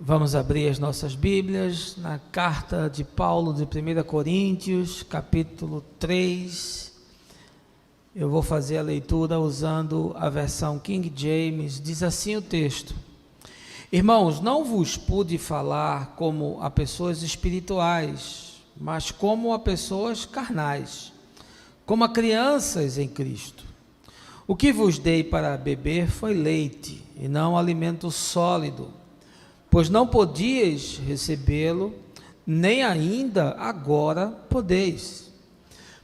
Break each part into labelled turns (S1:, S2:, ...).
S1: Vamos abrir as nossas Bíblias na carta de Paulo de 1 Coríntios, capítulo 3. Eu vou fazer a leitura usando a versão King James. Diz assim o texto: Irmãos, não vos pude falar como a pessoas espirituais, mas como a pessoas carnais, como a crianças em Cristo. O que vos dei para beber foi leite, e não alimento sólido, pois não podíeis recebê-lo, nem ainda agora podeis,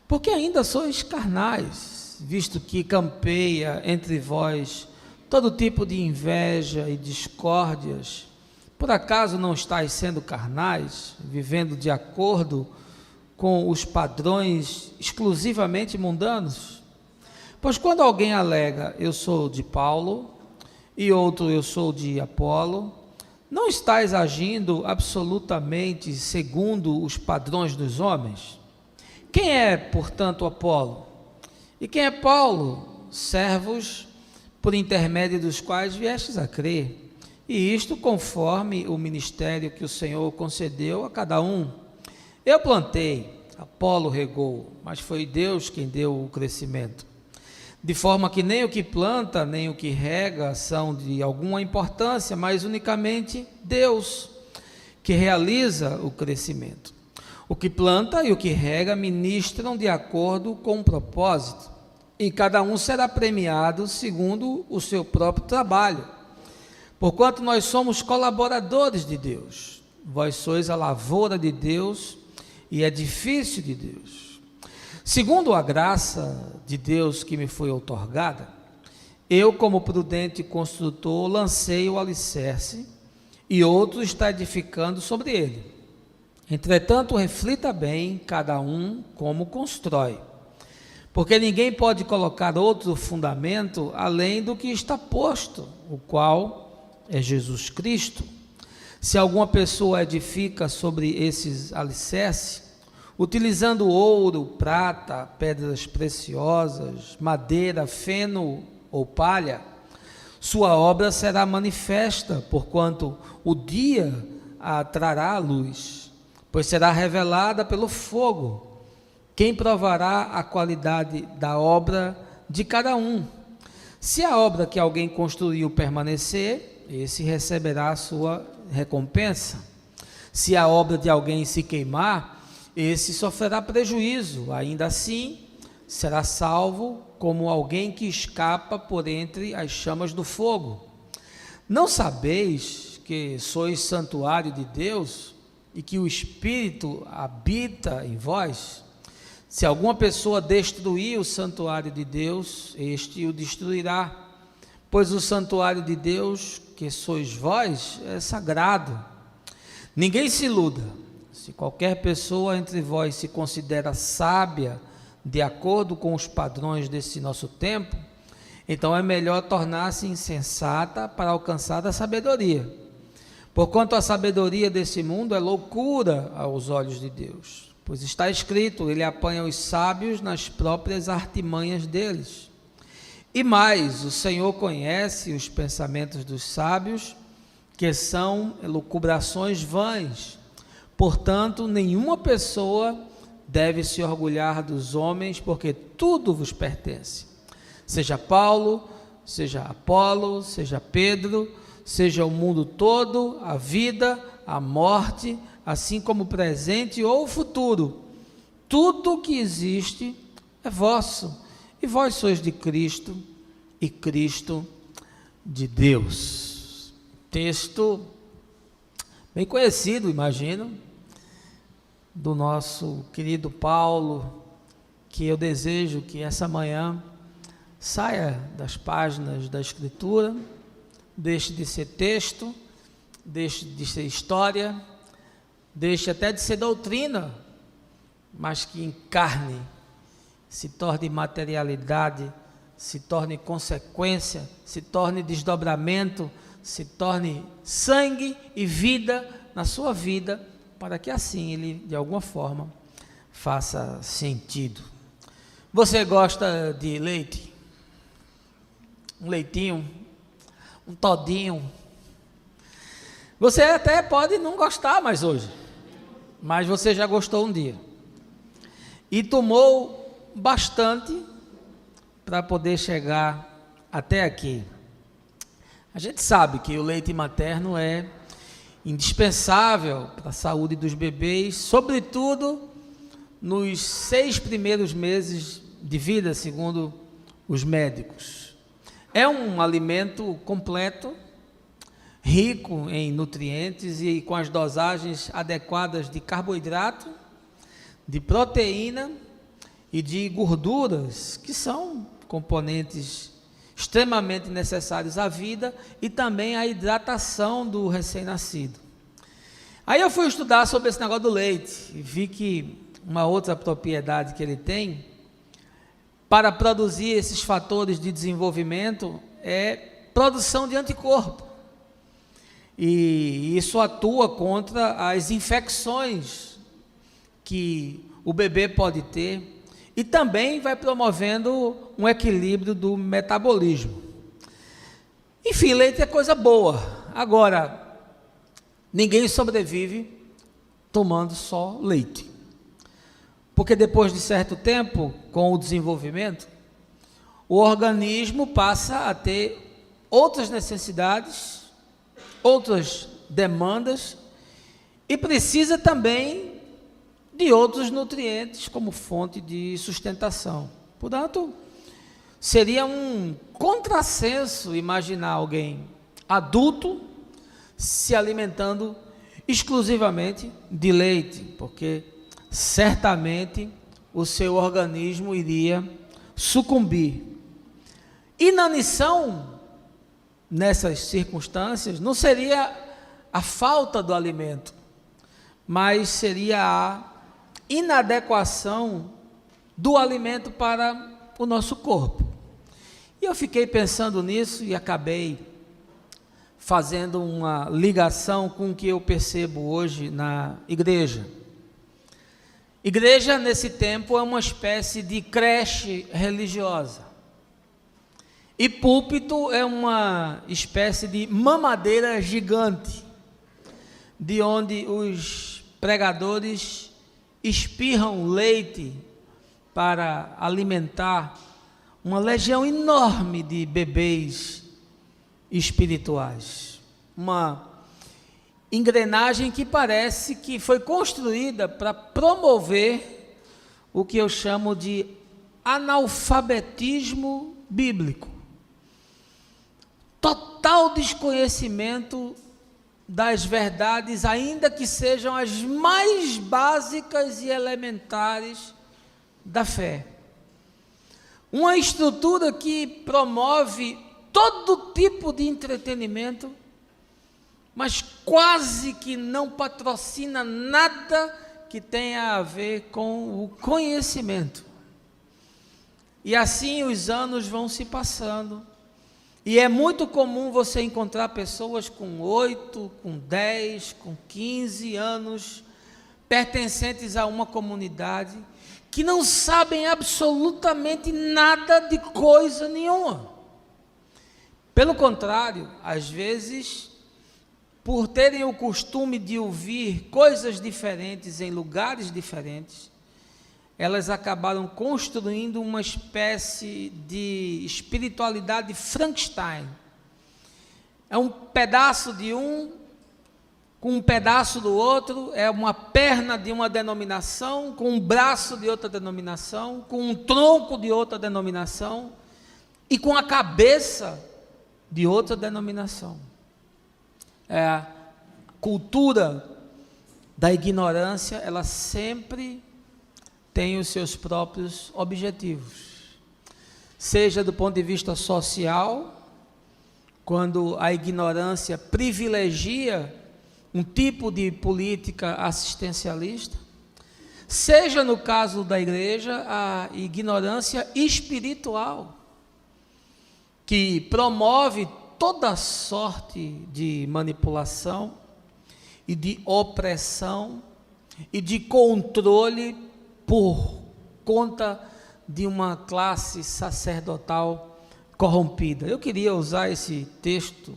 S1: porque ainda sois carnais, visto que campeia entre vós todo tipo de inveja e discórdias. Por acaso não estáis sendo carnais, vivendo de acordo com os padrões exclusivamente mundanos? Pois quando alguém alega, eu sou de Paulo, e outro, eu sou de Apolo, não estáis agindo absolutamente segundo os padrões dos homens? Quem é, portanto, Apolo? E quem é Paulo? Servos por intermédio dos quais viestes a crer, e isto conforme o ministério que o Senhor concedeu a cada um. Eu plantei, Apolo regou, mas foi Deus quem deu o crescimento. De forma que nem o que planta, nem o que rega são de alguma importância, mas unicamente Deus, que realiza o crescimento. O que planta e o que rega ministram de acordo com o propósito, e cada um será premiado segundo o seu próprio trabalho. Porquanto nós somos colaboradores de Deus, vós sois a lavoura de Deus e edifício de Deus. Segundo a graça de Deus que me foi outorgada, eu, como prudente construtor, lancei o alicerce, e outro está edificando sobre ele. Entretanto, reflita bem cada um como constrói, porque ninguém pode colocar outro fundamento além do que está posto, o qual é Jesus Cristo. Se alguma pessoa edifica sobre esses alicerces, utilizando ouro, prata, pedras preciosas, madeira, feno ou palha, sua obra será manifesta, porquanto o dia a trará à luz, pois será revelada pelo fogo. Quem provará a qualidade da obra de cada um? Se a obra que alguém construiu permanecer, esse receberá a sua recompensa. Se a obra de alguém se queimar, esse sofrerá prejuízo, ainda assim será salvo como alguém que escapa por entre as chamas do fogo. Não sabeis que sois santuário de Deus e que o Espírito habita em vós? Se alguma pessoa destruir o santuário de Deus, este o destruirá, pois o santuário de Deus, que sois vós, é sagrado. Ninguém se iluda. Se qualquer pessoa entre vós se considera sábia, de acordo com os padrões desse nosso tempo, então é melhor tornar-se insensata para alcançar a sabedoria. Porquanto a sabedoria desse mundo é loucura aos olhos de Deus, pois está escrito, ele apanha os sábios nas próprias artimanhas deles. E mais, o Senhor conhece os pensamentos dos sábios, que são elucubrações vãs. Portanto, nenhuma pessoa deve se orgulhar dos homens, porque tudo vos pertence. Seja Paulo, seja Apolo, seja Pedro, seja o mundo todo, a vida, a morte, assim como o presente ou o futuro. Tudo que existe é vosso, e vós sois de Cristo, e Cristo de Deus. Texto bem conhecido, imagino, do nosso querido Paulo, que eu desejo que essa manhã saia das páginas da Escritura, deixe de ser texto, deixe de ser história, deixe até de ser doutrina, mas que encarne, se torne materialidade, se torne consequência, se torne desdobramento, se torne sangue e vida na sua vida, para que assim ele, de alguma forma, faça sentido. Você gosta de leite? Um leitinho? Um todinho? Você até pode não gostar mais hoje, mas você já gostou um dia. E tomou bastante para poder chegar até aqui. A gente sabe que o leite materno é indispensável para a saúde dos bebês, sobretudo nos 6 primeiros meses de vida, segundo os médicos. É um alimento completo, rico em nutrientes e com as dosagens adequadas de carboidrato, de proteína e de gorduras, que são componentes extremamente necessários à vida e também à hidratação do recém-nascido. Aí eu fui estudar sobre esse negócio do leite e vi que uma outra propriedade que ele tem para produzir esses fatores de desenvolvimento é produção de anticorpo. E isso atua contra as infecções que o bebê pode ter e também vai promovendo um equilíbrio do metabolismo. Enfim, leite é coisa boa. Agora, ninguém sobrevive tomando só leite. Porque depois de certo tempo, com o desenvolvimento, o organismo passa a ter outras necessidades, outras demandas e precisa também de outros nutrientes como fonte de sustentação. Portanto, seria um contrassenso imaginar alguém adulto se alimentando exclusivamente de leite, porque certamente o seu organismo iria sucumbir. Inanição, nessas circunstâncias, não seria a falta do alimento, mas seria a inadequação do alimento para o nosso corpo. E eu fiquei pensando nisso e acabei fazendo uma ligação com o que eu percebo hoje na igreja. Igreja, nesse tempo, é uma espécie de creche religiosa. E púlpito é uma espécie de mamadeira gigante, de onde os pregadores espirram leite para alimentar uma legião enorme de bebês espirituais. Uma engrenagem que parece que foi construída para promover o que eu chamo de analfabetismo bíblico. Total desconhecimento das verdades, ainda que sejam as mais básicas e elementares da fé. Uma estrutura que promove todo tipo de entretenimento, mas quase que não patrocina nada que tenha a ver com o conhecimento. E assim os anos vão se passando. E é muito comum você encontrar pessoas com 8, com 10, com 15 anos, pertencentes a uma comunidade, que não sabem absolutamente nada de coisa nenhuma. Pelo contrário, às vezes, por terem o costume de ouvir coisas diferentes em lugares diferentes, elas acabaram construindo uma espécie de espiritualidade Frankenstein. É um pedaço de um, com um pedaço do outro, é uma perna de uma denominação, com um braço de outra denominação, com um tronco de outra denominação, e com a cabeça de outra denominação. É a cultura da ignorância, ela sempre tem os seus próprios objetivos, seja do ponto de vista social, quando a ignorância privilegia um tipo de política assistencialista, seja no caso da igreja, a ignorância espiritual, que promove toda sorte de manipulação e de opressão e de controle por conta de uma classe sacerdotal corrompida. Eu queria usar esse texto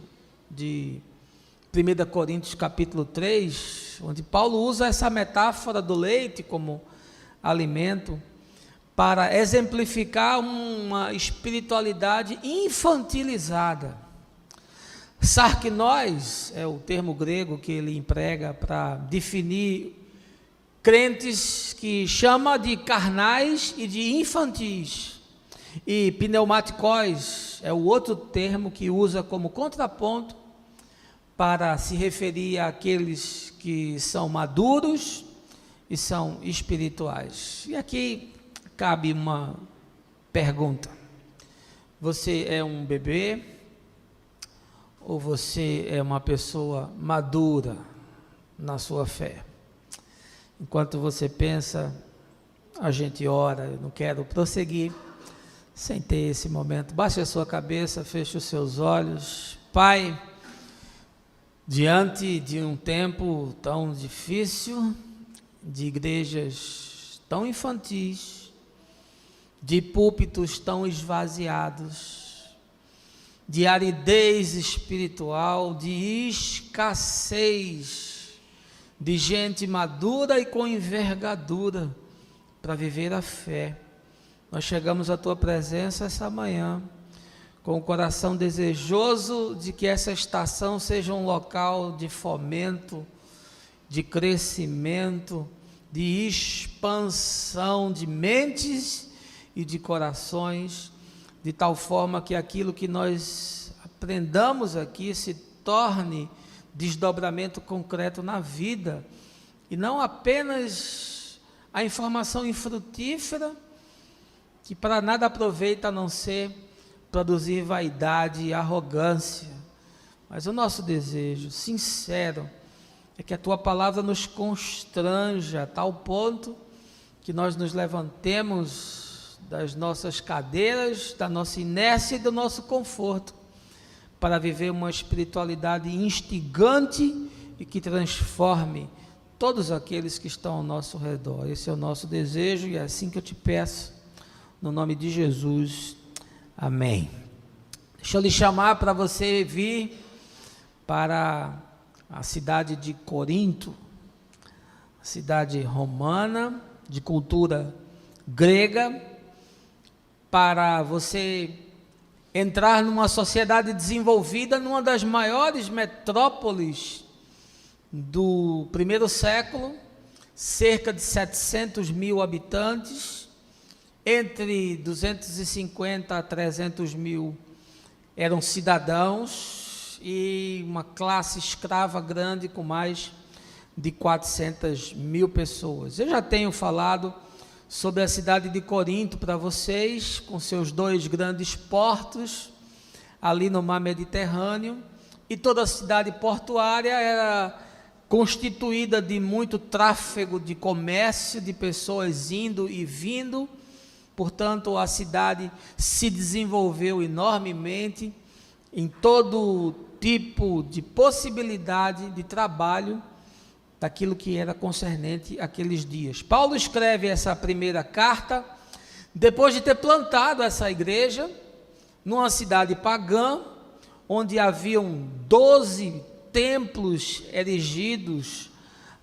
S1: de 1 Coríntios capítulo 3, onde Paulo usa essa metáfora do leite como alimento para exemplificar uma espiritualidade infantilizada. Sarknós é o termo grego que ele emprega para definir crentes que chama de carnais e de infantis. E pneumatikos é o outro termo que usa como contraponto para se referir àqueles que são maduros e são espirituais. E aqui cabe uma pergunta: você é um bebê ou você é uma pessoa madura na sua fé? Enquanto você pensa, a gente ora. Eu não quero prosseguir sem ter esse momento. Baixe a sua cabeça, feche os seus olhos. Pai, diante de um tempo tão difícil, de igrejas tão infantis, de púlpitos tão esvaziados, de aridez espiritual, de escassez de gente madura e com envergadura para viver a fé, nós chegamos à Tua presença essa manhã, com o coração desejoso de que essa estação seja um local de fomento, de crescimento, de expansão de mentes e de corações, de tal forma que aquilo que nós aprendamos aqui se torne desdobramento concreto na vida, e não apenas a informação infrutífera, que para nada aproveita a não ser produzir vaidade e arrogância. Mas o nosso desejo sincero é que a Tua palavra nos constranja a tal ponto que nós nos levantemos das nossas cadeiras, da nossa inércia e do nosso conforto, para viver uma espiritualidade instigante e que transforme todos aqueles que estão ao nosso redor. Esse é o nosso desejo e é assim que eu te peço, no nome de Jesus, amém. Deixa eu lhe chamar para você vir para a cidade de Corinto, cidade romana, de cultura grega, para você entrar numa sociedade desenvolvida, numa das maiores metrópoles do primeiro século, cerca de 700 mil habitantes, entre 250 a 300 mil eram cidadãos, e uma classe escrava grande com mais de 400 mil pessoas. Eu já tenho falado sobre a cidade de Corinto para vocês, com seus 2 grandes portos, ali no mar Mediterrâneo, e toda a cidade portuária era constituída de muito tráfego de comércio, de pessoas indo e vindo. Portanto, a cidade se desenvolveu enormemente em todo tipo de possibilidade de trabalho, daquilo que era concernente àqueles dias. Paulo escreve essa primeira carta, depois de ter plantado essa igreja, numa cidade pagã, onde haviam 12 templos erigidos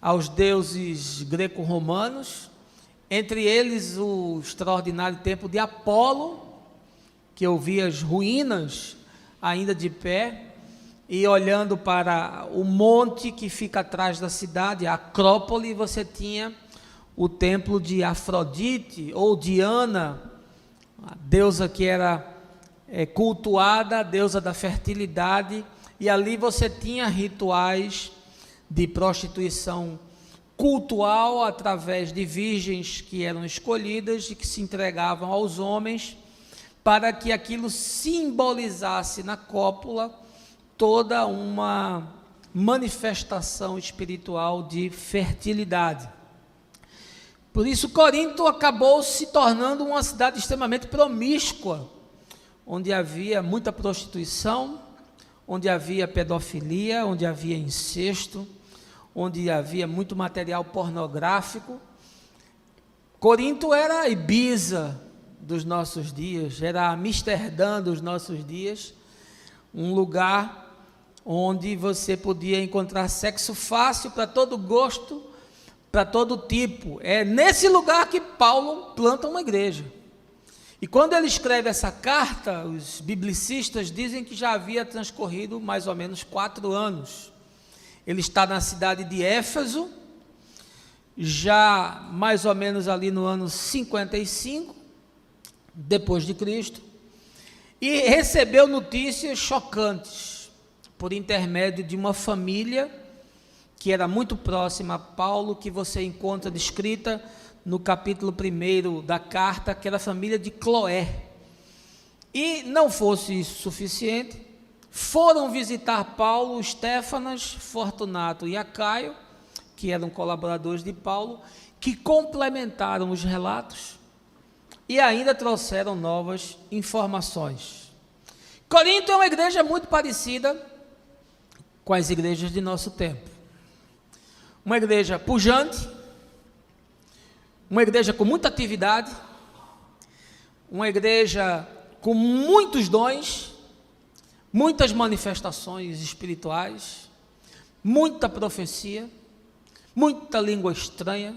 S1: aos deuses greco-romanos, entre eles o extraordinário templo de Apolo, que eu vi as ruínas ainda de pé, e olhando para o monte que fica atrás da cidade, a Acrópole, você tinha o templo de Afrodite, ou Diana, a deusa que era cultuada, a deusa da fertilidade, e ali você tinha rituais de prostituição cultual, através de virgens que eram escolhidas e que se entregavam aos homens, para que aquilo simbolizasse na cópula toda uma manifestação espiritual de fertilidade. Por isso Corinto acabou se tornando uma cidade extremamente promíscua, onde havia muita prostituição, onde havia pedofilia, onde havia incesto, onde havia muito material pornográfico. Corinto era a Ibiza dos nossos dias, era Amsterdã dos nossos dias, um lugar onde você podia encontrar sexo fácil para todo gosto, para todo tipo. É nesse lugar que Paulo planta uma igreja. E quando ele escreve essa carta, os biblicistas dizem que já havia transcorrido mais ou menos 4 anos. Ele está na cidade de Éfeso, já mais ou menos ali no ano 55, depois de Cristo, e recebeu notícias chocantes, por intermédio de uma família que era muito próxima a Paulo, que você encontra descrita no capítulo 1 da carta, que era a família de Cloé. E não fosse isso suficiente, foram visitar Paulo Estéfanas, Fortunato e Acaio, que eram colaboradores de Paulo, que complementaram os relatos e ainda trouxeram novas informações. Corinto é uma igreja muito parecida com as igrejas de nosso tempo. Uma igreja pujante, uma igreja com muita atividade, uma igreja com muitos dons, muitas manifestações espirituais, muita profecia, muita língua estranha,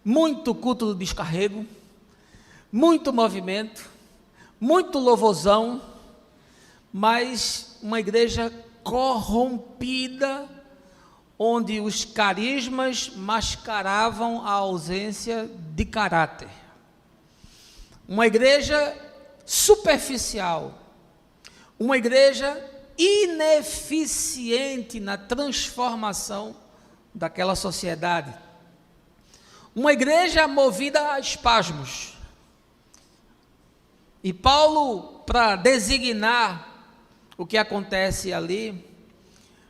S1: muito culto do descarrego, muito movimento, muito louvorzão, mas uma igreja corrompida, onde os carismas mascaravam a ausência de caráter. Uma igreja superficial, uma igreja ineficiente na transformação daquela sociedade, uma igreja movida a espasmos. E Paulo, para designar o que acontece ali,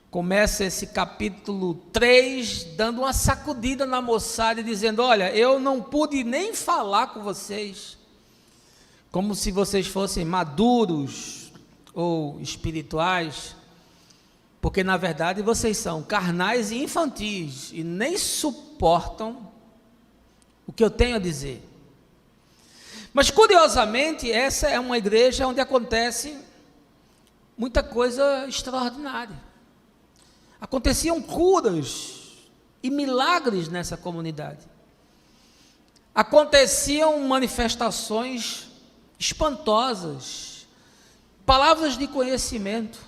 S1: começa esse capítulo 3, dando uma sacudida na moçada e dizendo: olha, eu não pude nem falar com vocês, como se vocês fossem maduros ou espirituais, porque na verdade vocês são carnais e infantis, e nem suportam o que eu tenho a dizer. Mas curiosamente, essa é uma igreja onde acontece muita coisa extraordinária. Aconteciam curas e milagres nessa comunidade. Aconteciam manifestações espantosas, palavras de conhecimento,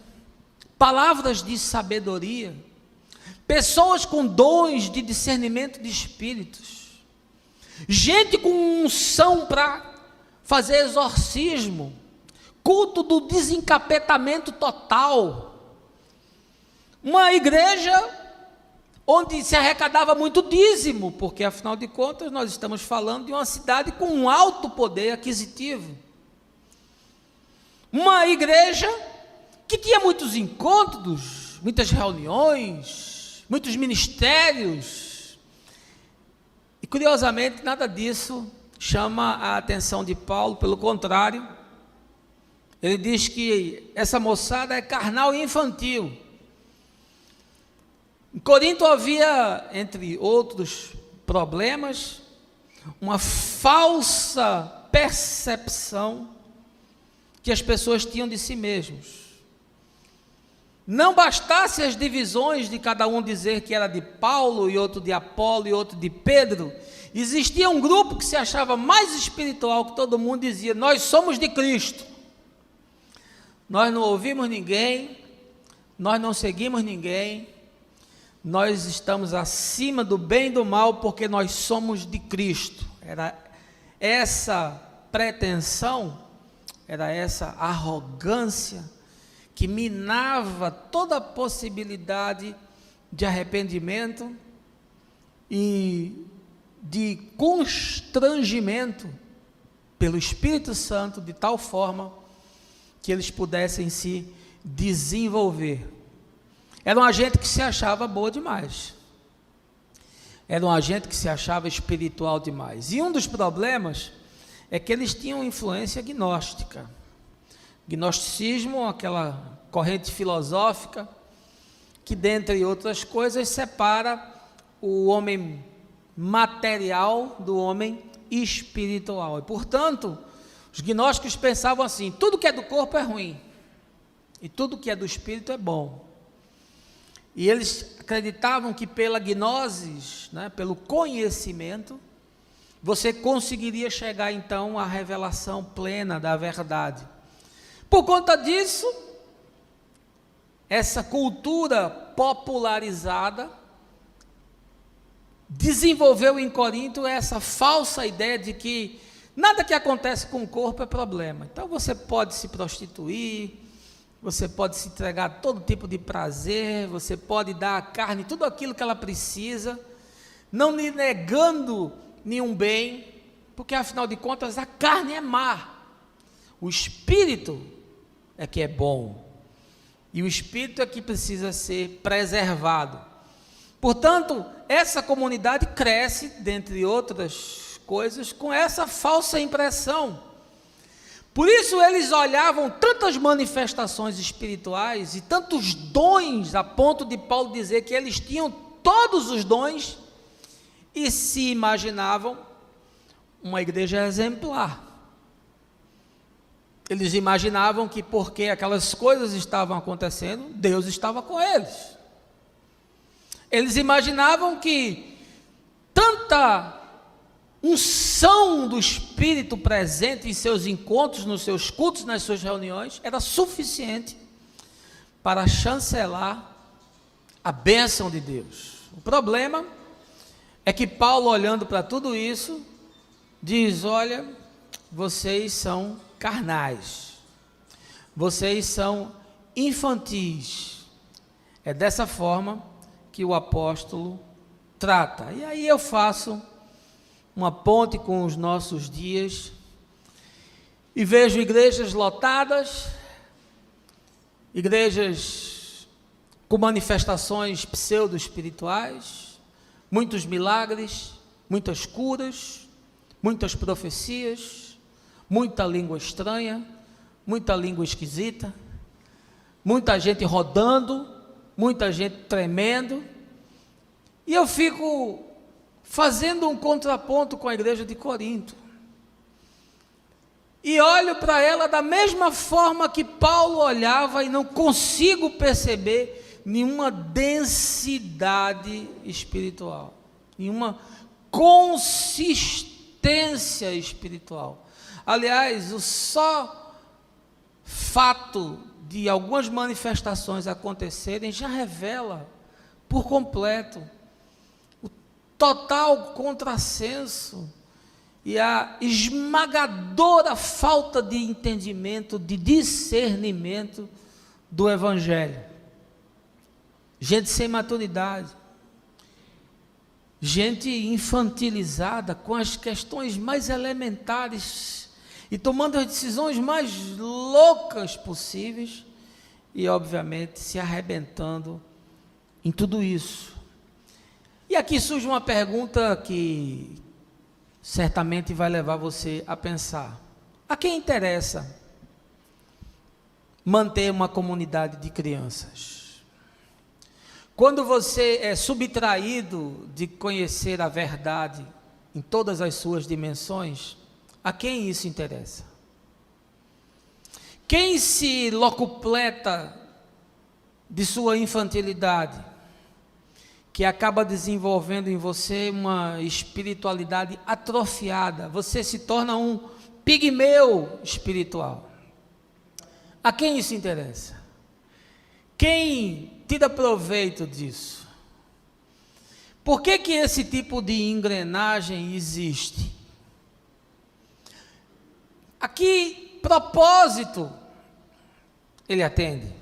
S1: palavras de sabedoria, pessoas com dons de discernimento de espíritos, gente com unção para fazer exorcismo, culto do desencapetamento total, uma igreja onde se arrecadava muito dízimo, porque afinal de contas nós estamos falando de uma cidade com um alto poder aquisitivo, uma igreja que tinha muitos encontros, muitas reuniões, muitos ministérios, e curiosamente nada disso chama a atenção de Paulo, pelo contrário, ele diz que essa moçada é carnal e infantil. Em Corinto havia, entre outros problemas, uma falsa percepção que as pessoas tinham de si mesmos. Não bastasse as divisões de cada um dizer que era de Paulo, e outro de Apolo, e outro de Pedro, existia um grupo que se achava mais espiritual que todo mundo, dizia: nós somos de Cristo, nós não ouvimos ninguém, nós não seguimos ninguém, nós estamos acima do bem e do mal, porque nós somos de Cristo. Era essa pretensão, era essa arrogância que minava toda a possibilidade de arrependimento e de constrangimento pelo Espírito Santo, de tal forma que eles pudessem se desenvolver. Era uma gente que se achava boa demais, era uma gente que se achava espiritual demais, e um dos problemas é que eles tinham influência gnóstica. Gnosticismo, aquela corrente filosófica que, dentre outras coisas, separa o homem material do homem espiritual. E, portanto, os gnósticos pensavam assim: tudo que é do corpo é ruim, e tudo que é do Espírito é bom. E eles acreditavam que pela gnosis, né, pelo conhecimento, você conseguiria chegar então à revelação plena da verdade. Por conta disso, essa cultura popularizada desenvolveu em Corinto essa falsa ideia de que nada que acontece com o corpo é problema. Então você pode se prostituir, você pode se entregar a todo tipo de prazer, você pode dar à carne tudo aquilo que ela precisa, não lhe negando nenhum bem, porque afinal de contas a carne é má, o espírito é que é bom, e o espírito é que precisa ser preservado. Portanto, essa comunidade cresce, dentre outras coisas, com essa falsa impressão. Por isso eles olhavam tantas manifestações espirituais e tantos dons, a ponto de Paulo dizer que eles tinham todos os dons, e se imaginavam uma igreja exemplar. Eles imaginavam que porque aquelas coisas estavam acontecendo, Deus estava com eles. Eles imaginavam que tanta unção do Espírito presente em seus encontros, nos seus cultos, nas suas reuniões, era suficiente para chancelar a bênção de Deus. O problema é que Paulo, olhando para tudo isso, diz: olha, vocês são carnais, vocês são infantis. É dessa forma que o apóstolo trata. E aí eu faço uma ponte com os nossos dias e vejo igrejas lotadas, igrejas com manifestações pseudo-espirituais, muitos milagres, muitas curas, muitas profecias, muita língua estranha, muita língua esquisita, muita gente rodando, muita gente tremendo, e eu fico fazendo um contraponto com a igreja de Corinto, e olho para ela da mesma forma que Paulo olhava, e não consigo perceber nenhuma densidade espiritual, nenhuma consistência espiritual. Aliás, o só fato de algumas manifestações acontecerem já revela por completo o total contrassenso e a esmagadora falta de entendimento, de discernimento do Evangelho. Gente sem maturidade, gente infantilizada com as questões mais elementares e tomando as decisões mais loucas possíveis e, obviamente, se arrebentando em tudo isso. E aqui surge uma pergunta que certamente vai levar você a pensar: a quem interessa manter uma comunidade de crianças? Quando você é subtraído de conhecer a verdade em todas as suas dimensões, a quem isso interessa? Quem se locupleta de sua infantilidade, que acaba desenvolvendo em você uma espiritualidade atrofiada, você se torna um pigmeu espiritual. A quem isso interessa? Quem tira proveito disso? Por que que esse tipo de engrenagem existe? A que propósito ele atende?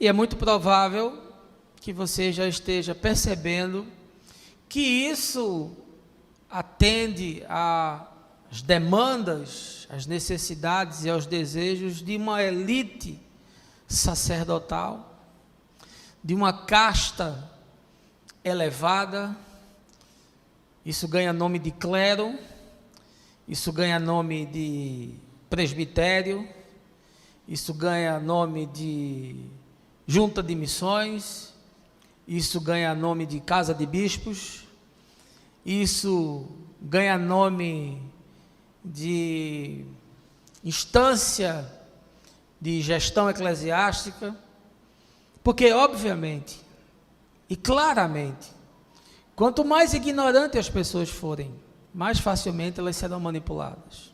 S1: E é muito provável que você já esteja percebendo que isso atende às demandas, às necessidades e aos desejos de uma elite sacerdotal, de uma casta elevada. Isso ganha nome de clero, isso ganha nome de presbitério, isso ganha nome de junta de missões, isso ganha nome de casa de bispos, isso ganha nome de instância de gestão eclesiástica, porque obviamente e claramente, quanto mais ignorantes as pessoas forem, mais facilmente elas serão manipuladas,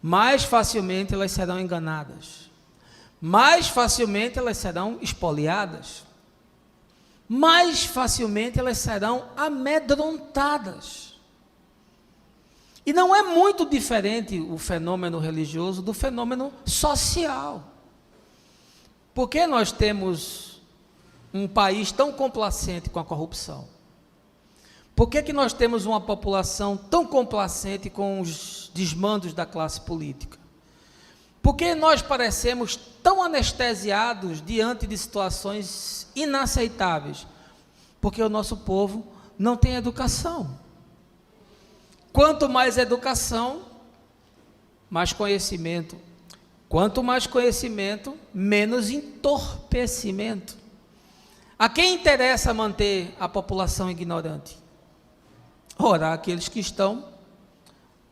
S1: mais facilmente elas serão enganadas, mais facilmente elas serão espoliadas, mais facilmente elas serão amedrontadas. E não é muito diferente o fenômeno religioso do fenômeno social. Por que nós temos um país tão complacente com a corrupção? Por que nós temos uma população tão complacente com os desmandos da classe política? Por que nós parecemos tão anestesiados diante de situações inaceitáveis? Porque o nosso povo não tem educação. Quanto mais educação, mais conhecimento. Quanto mais conhecimento, menos entorpecimento. A quem interessa manter a população ignorante? Ora, aqueles que estão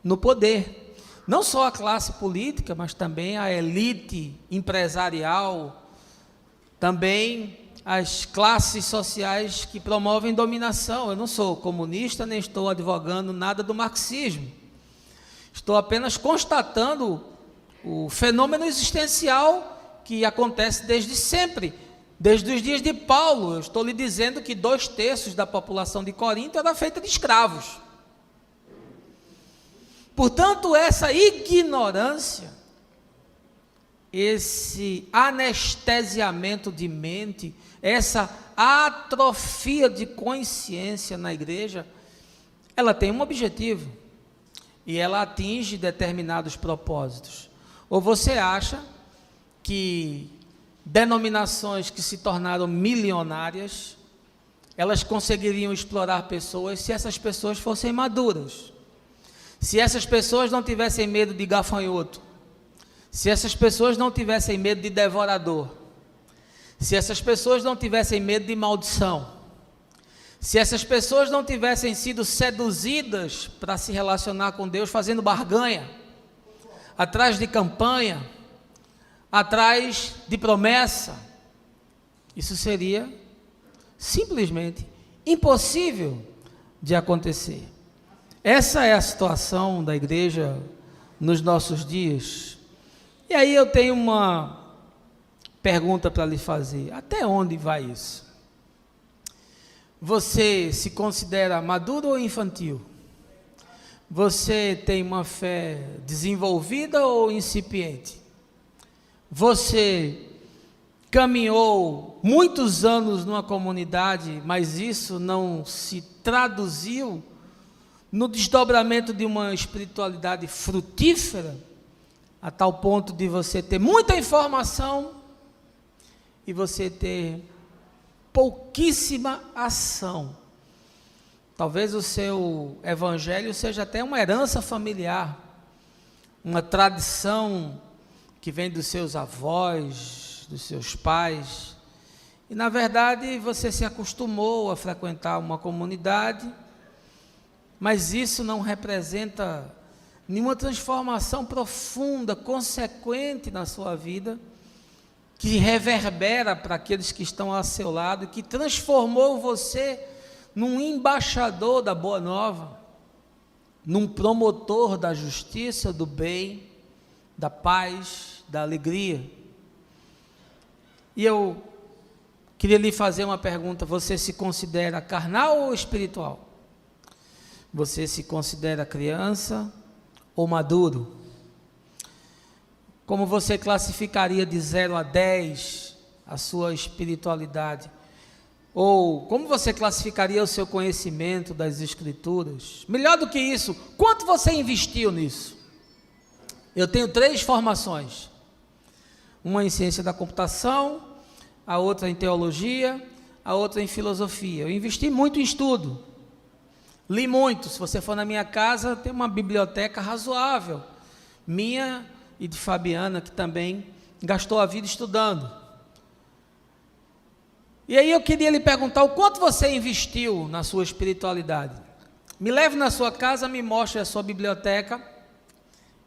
S1: no poder. Não só a classe política, mas também a elite empresarial, também as classes sociais que promovem dominação. Eu não sou comunista, nem estou advogando nada do marxismo. Estou apenas constatando o fenômeno existencial que acontece desde sempre, desde os dias de Paulo. Eu estou lhe dizendo que 2/3 da população de Corinto era feita de escravos. Portanto, essa ignorância, esse anestesiamento de mente, essa atrofia de consciência na igreja, ela tem um objetivo e ela atinge determinados propósitos. Ou você acha que denominações que se tornaram milionárias, elas conseguiriam explorar pessoas se essas pessoas fossem maduras, se essas pessoas não tivessem medo de gafanhoto, se essas pessoas não tivessem medo de devorador, se essas pessoas não tivessem medo de maldição, se essas pessoas não tivessem sido seduzidas para se relacionar com Deus fazendo barganha, atrás de campanha, atrás de promessa, isso seria simplesmente impossível de acontecer. Essa é a situação da igreja nos nossos dias. E aí eu tenho uma pergunta para lhe fazer: até onde vai isso? Você se considera maduro ou infantil? Você tem uma fé desenvolvida ou incipiente? Você caminhou muitos anos numa comunidade, mas isso não se traduziu no desdobramento de uma espiritualidade frutífera, a tal ponto de você ter muita informação e você ter pouquíssima ação. Talvez o seu evangelho seja até uma herança familiar, uma tradição que vem dos seus avós, dos seus pais, e na verdade você se acostumou a frequentar uma comunidade, mas isso não representa nenhuma transformação profunda, consequente na sua vida, que reverbera para aqueles que estão ao seu lado, que transformou você num embaixador da boa nova, num promotor da justiça, do bem, da paz, da alegria. E eu queria lhe fazer uma pergunta: você se considera carnal ou espiritual? Você se considera criança ou maduro? Como você classificaria de 0 a 10 a sua espiritualidade? Ou como você classificaria o seu conhecimento das Escrituras? Melhor do que isso, quanto você investiu nisso? Eu tenho 3 formações: uma em ciência da computação, a outra em teologia, a outra em filosofia. Eu investi muito em estudo, li muito. Se você for na minha casa, tem uma biblioteca razoável, minha e de Fabiana, que também gastou a vida estudando. E aí eu queria lhe perguntar: o quanto você investiu na sua espiritualidade? Me leve na sua casa, me mostre a sua biblioteca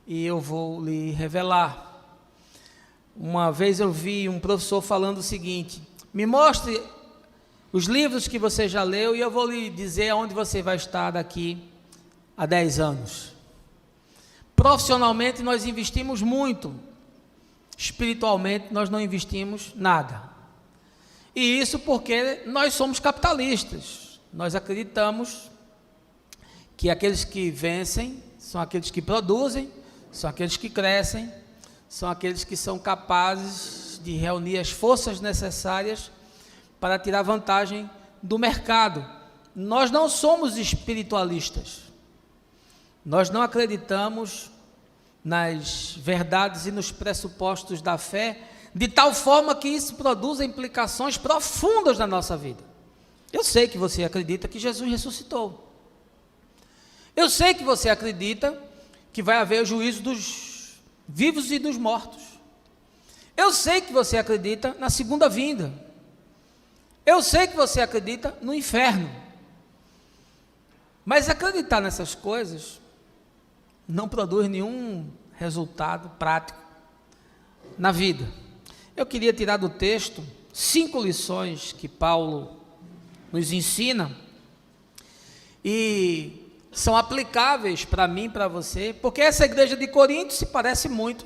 S1: e eu vou lhe revelar. Uma vez eu vi um professor falando o seguinte: me mostre os livros que você já leu e eu vou lhe dizer aonde você vai estar daqui a 10 anos. Profissionalmente nós investimos muito, espiritualmente nós não investimos nada. E isso porque nós somos capitalistas. Nós acreditamos que aqueles que vencem são aqueles que produzem, são aqueles que crescem, são aqueles que são capazes de reunir as forças necessárias para tirar vantagem do mercado. Nós não somos espiritualistas. Nós não acreditamos nas verdades e nos pressupostos da fé, de tal forma que isso produza implicações profundas na nossa vida. Eu sei que você acredita que Jesus ressuscitou. Eu sei que você acredita que vai haver o juízo dos vivos e dos mortos. Eu sei que você acredita na segunda vinda. Eu sei que você acredita no inferno. Mas acreditar nessas coisas não produz nenhum resultado prático na vida. Eu queria tirar do texto 5 lições que Paulo nos ensina e são aplicáveis para mim e para você, porque essa igreja de Corinto se parece muito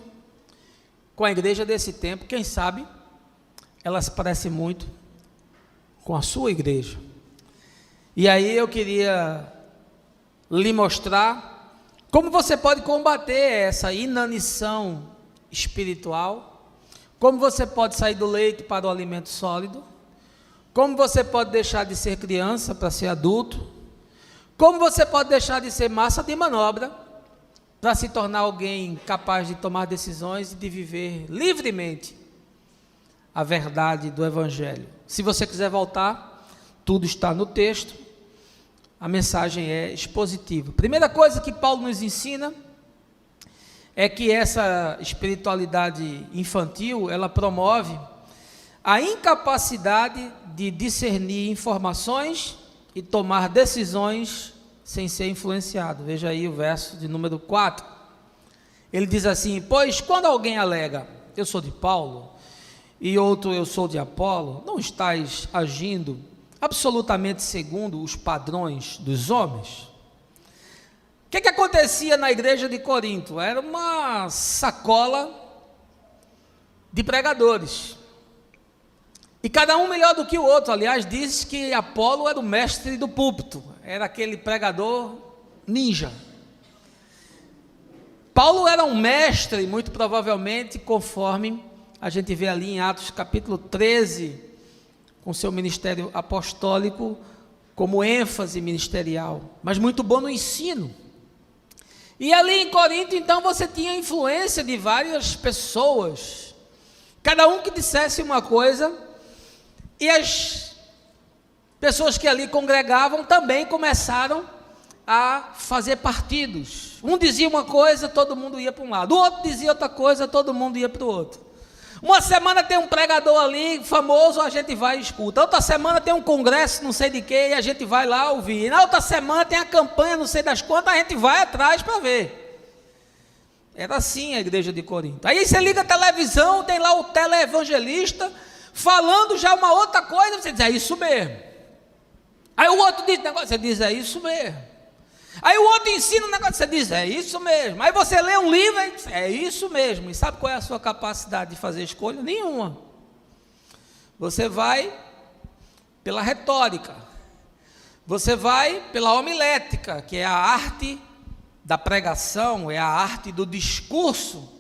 S1: com a igreja desse tempo. Quem sabe ela se parece muito com a sua igreja. E aí eu queria lhe mostrar como você pode combater essa inanição espiritual, como você pode sair do leite para o alimento sólido, como você pode deixar de ser criança para ser adulto, como você pode deixar de ser massa de manobra para se tornar alguém capaz de tomar decisões e de viver livremente a verdade do Evangelho. Se você quiser voltar, tudo está no texto. A mensagem é expositiva. Primeira coisa que Paulo nos ensina é que essa espiritualidade infantil, ela promove a incapacidade de discernir informações e tomar decisões sem ser influenciado. Veja aí o verso de número 4. Ele diz assim: pois quando alguém alega, eu sou de Paulo, e outro, eu sou de Apolo, não estáis agindo absolutamente segundo os padrões dos homens? O que acontecia na igreja de Corinto? Era uma sacola de pregadores, e cada um melhor do que o outro. Aliás, diz que Apolo era o mestre do púlpito, era aquele pregador ninja. Paulo era um mestre, muito provavelmente, conforme a gente vê ali em Atos capítulo 13, com seu ministério apostólico como ênfase ministerial, mas muito bom no ensino. E ali em Corinto, então, você tinha influência de várias pessoas, cada um que dissesse uma coisa, e as pessoas que ali congregavam também começaram a fazer partidos. Um dizia uma coisa, todo mundo ia para um lado, o outro dizia outra coisa, todo mundo ia para o outro. Uma semana tem um pregador ali famoso, a gente vai e escuta. Outra semana tem um congresso não sei de quê e a gente vai lá ouvir. Na outra semana tem a campanha não sei das quantas, a gente vai atrás para ver. Era assim a igreja de Corinto. Aí você liga a televisão, tem lá o teleevangelista falando já uma outra coisa, você diz, é isso mesmo. Aí o outro diz negócio, você diz, é isso mesmo. Aí o outro ensina um negócio, você diz, é isso mesmo. Aí você lê um livro e diz, é isso mesmo. E sabe qual é a sua capacidade de fazer escolha? Nenhuma. Você vai pela retórica, você vai pela homilética, que é a arte da pregação, é a arte do discurso.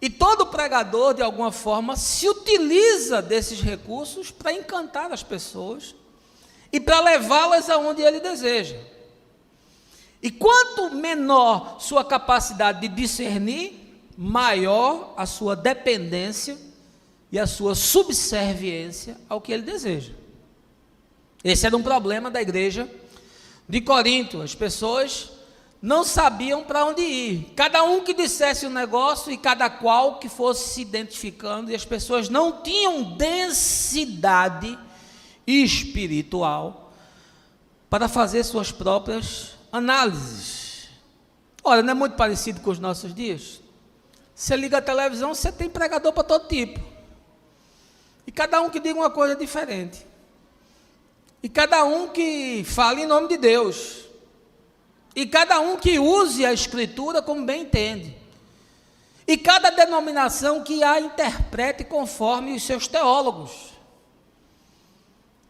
S1: E todo pregador, de alguma forma, se utiliza desses recursos para encantar as pessoas e para levá-las aonde ele deseja. E quanto menor sua capacidade de discernir, maior a sua dependência e a sua subserviência ao que ele deseja. Esse era um problema da igreja de Corinto. As pessoas não sabiam para onde ir. Cada um que dissesse um negócio e cada qual que fosse se identificando, e as pessoas não tinham densidade espiritual para fazer suas próprias análises. Ora, não é muito parecido com os nossos dias? Você liga a televisão, você tem pregador para todo tipo. E cada um que diga uma coisa diferente. E cada um que fale em nome de Deus. E cada um que use a Escritura como bem entende. E cada denominação que a interprete conforme os seus teólogos.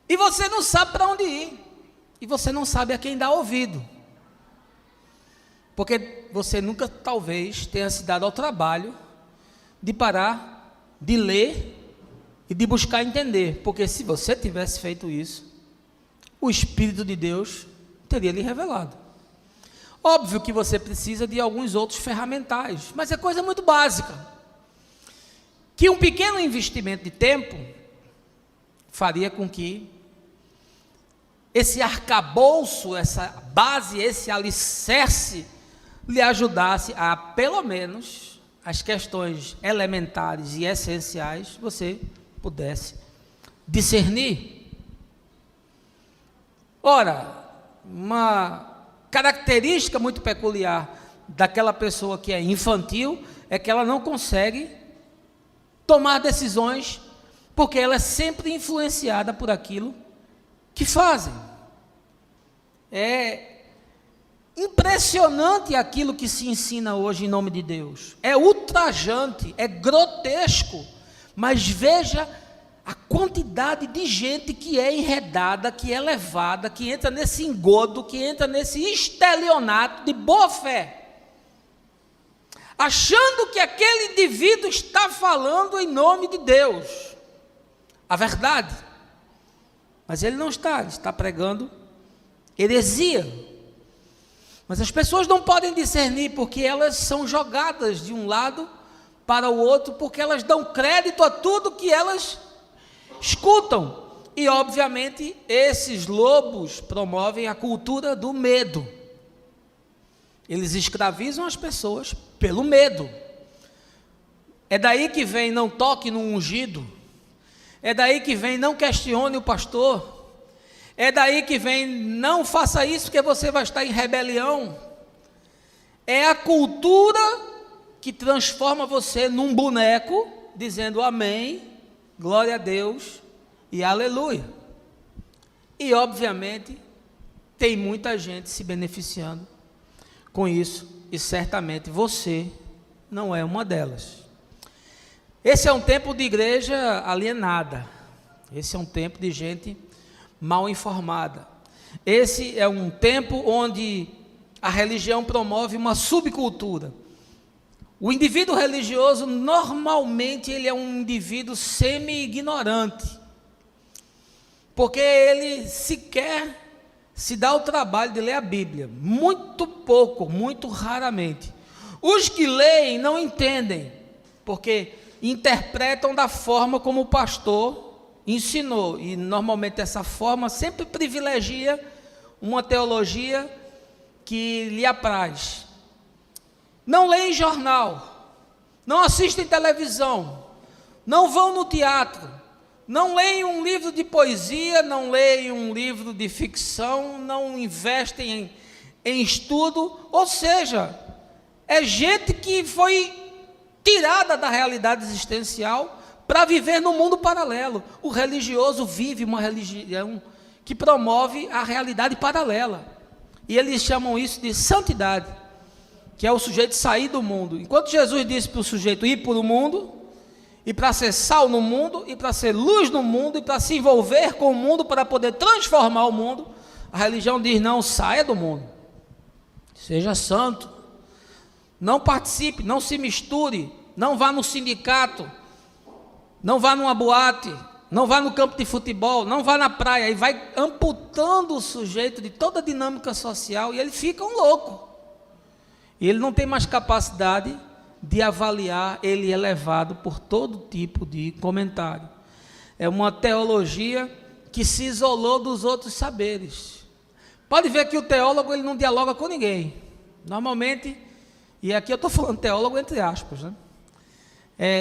S1: E você não sabe para onde ir. E você não sabe a quem dar ouvido. Porque você nunca, talvez, tenha se dado ao trabalho de parar, de ler e de buscar entender. Porque se você tivesse feito isso, o Espírito de Deus teria lhe revelado. Óbvio que você precisa de alguns outros ferramentais, mas é coisa muito básica. Que um pequeno investimento de tempo faria com que esse arcabouço, essa base, esse alicerce lhe ajudasse a, pelo menos, as questões elementares e essenciais, você pudesse discernir. Ora, uma característica muito peculiar daquela pessoa que é infantil é que ela não consegue tomar decisões, porque ela é sempre influenciada por aquilo que fazem. É impressionante aquilo que se ensina hoje em nome de Deus. É ultrajante, é grotesco, mas veja a quantidade de gente que é enredada, que é levada, que entra nesse engodo, que entra nesse estelionato de boa fé, achando que aquele indivíduo está falando em nome de Deus, a verdade, mas ele não está, ele está pregando heresia. Mas as pessoas não podem discernir, porque elas são jogadas de um lado para o outro, porque elas dão crédito a tudo que elas escutam. E obviamente esses lobos promovem a cultura do medo. Eles escravizam as pessoas pelo medo. É daí que vem não toque no ungido. É daí que vem não questione o pastor. É daí que vem não faça isso porque você vai estar em rebelião. É a cultura que transforma você num boneco, dizendo amém, glória a Deus e aleluia. E obviamente tem muita gente se beneficiando com isso, e certamente você não é uma delas. Esse é um tempo de igreja alienada. Esse é um tempo de gente mal informada. Esse é um tempo onde a religião promove uma subcultura. O indivíduo religioso, normalmente, ele é um indivíduo semi-ignorante, porque ele sequer se dá o trabalho de ler a Bíblia, muito pouco, muito raramente. Os que leem não entendem, porque interpretam da forma como o pastor ensinou, e normalmente essa forma sempre privilegia uma teologia que lhe apraz. Não leem jornal, não assistem televisão, não vão no teatro, não leem um livro de poesia, não leem um livro de ficção, não investem em estudo, ou seja, é gente que foi tirada da realidade existencial para viver no mundo paralelo. O religioso vive uma religião que promove a realidade paralela, e eles chamam isso de santidade, que é o sujeito sair do mundo. Enquanto Jesus disse para o sujeito ir para o mundo, e para ser sal no mundo, e para ser luz no mundo, e para se envolver com o mundo, para poder transformar o mundo, a religião diz: não, saia do mundo, seja santo, não participe, não se misture, não vá no sindicato, não vá numa boate, não vá no campo de futebol, não vá na praia, e vai amputando o sujeito de toda a dinâmica social, e ele fica um louco. E ele não tem mais capacidade de avaliar, ele é levado por todo tipo de comentário. É uma teologia que se isolou dos outros saberes. Pode ver que o teólogo, ele não dialoga com ninguém. Normalmente, e aqui eu estou falando teólogo entre aspas, né?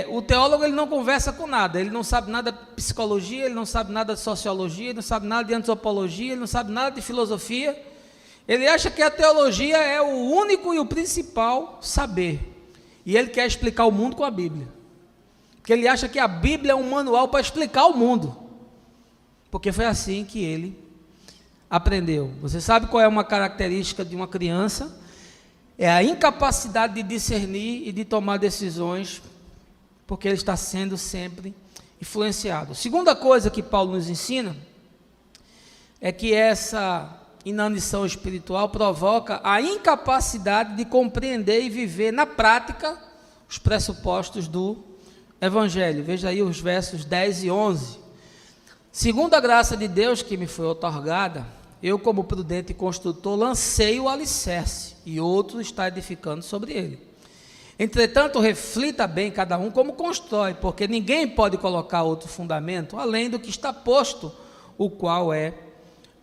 S1: O teólogo, ele não conversa com nada, ele não sabe nada de psicologia, ele não sabe nada de sociologia, ele não sabe nada de antropologia, ele não sabe nada de filosofia. Ele acha que a teologia é o único e o principal saber. E ele quer explicar o mundo com a Bíblia. Porque ele acha que a Bíblia é um manual para explicar o mundo. Porque foi assim que ele aprendeu. Você sabe qual é uma característica de uma criança? É a incapacidade de discernir e de tomar decisões, porque ele está sendo sempre influenciado. Segunda coisa que Paulo nos ensina é que essa inanição espiritual provoca a incapacidade de compreender e viver na prática os pressupostos do Evangelho. Veja aí os versos 10 e 11. Segundo a graça de Deus que me foi outorgada, eu, como prudente construtor, lancei o alicerce, e outro está edificando sobre ele. Entretanto, reflita bem cada um como constrói, porque ninguém pode colocar outro fundamento, além do que está posto, o qual é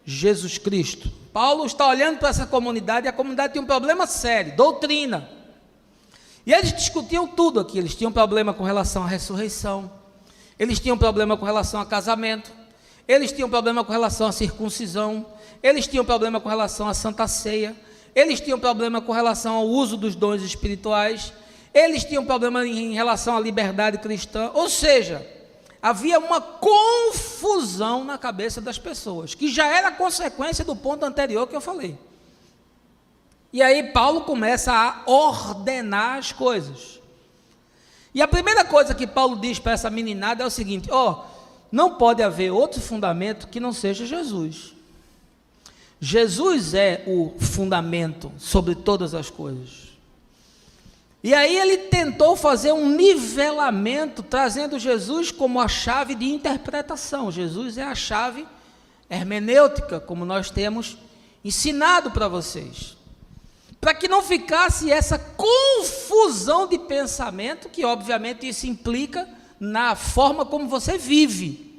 S1: Jesus Cristo. Paulo está olhando para essa comunidade, e a comunidade tinha um problema sério, doutrina. E eles discutiam tudo aqui. Eles tinham problema com relação à ressurreição, eles tinham problema com relação a casamento, eles tinham problema com relação à circuncisão, eles tinham problema com relação à Santa Ceia, eles tinham problema com relação ao uso dos dons espirituais, eles tinham problema em relação à liberdade cristã. Ou seja, havia uma confusão na cabeça das pessoas, que já era consequência do ponto anterior que eu falei. E aí Paulo começa a ordenar as coisas. E a primeira coisa que Paulo diz para essa meninada é o seguinte: não pode haver outro fundamento que não seja Jesus. Jesus é o fundamento sobre todas as coisas. E aí ele tentou fazer um nivelamento, trazendo Jesus como a chave de interpretação. Jesus é a chave hermenêutica, como nós temos ensinado para vocês, para que não ficasse essa confusão de pensamento, que obviamente isso implica na forma como você vive.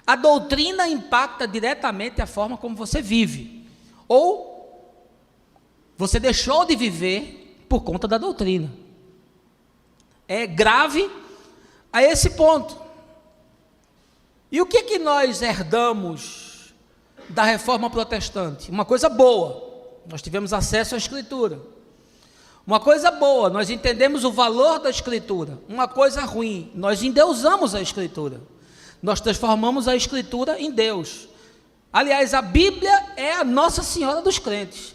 S1: A doutrina impacta diretamente a forma como você vive, ou você deixou de viver por conta da doutrina. É grave a esse ponto. E o que nós herdamos da reforma protestante? Uma coisa boa: nós tivemos acesso à Escritura. Uma coisa boa, nós entendemos o valor da Escritura. Uma coisa ruim, nós endeusamos a Escritura. Nós transformamos a Escritura em Deus. Aliás, a Bíblia é a Nossa Senhora dos crentes.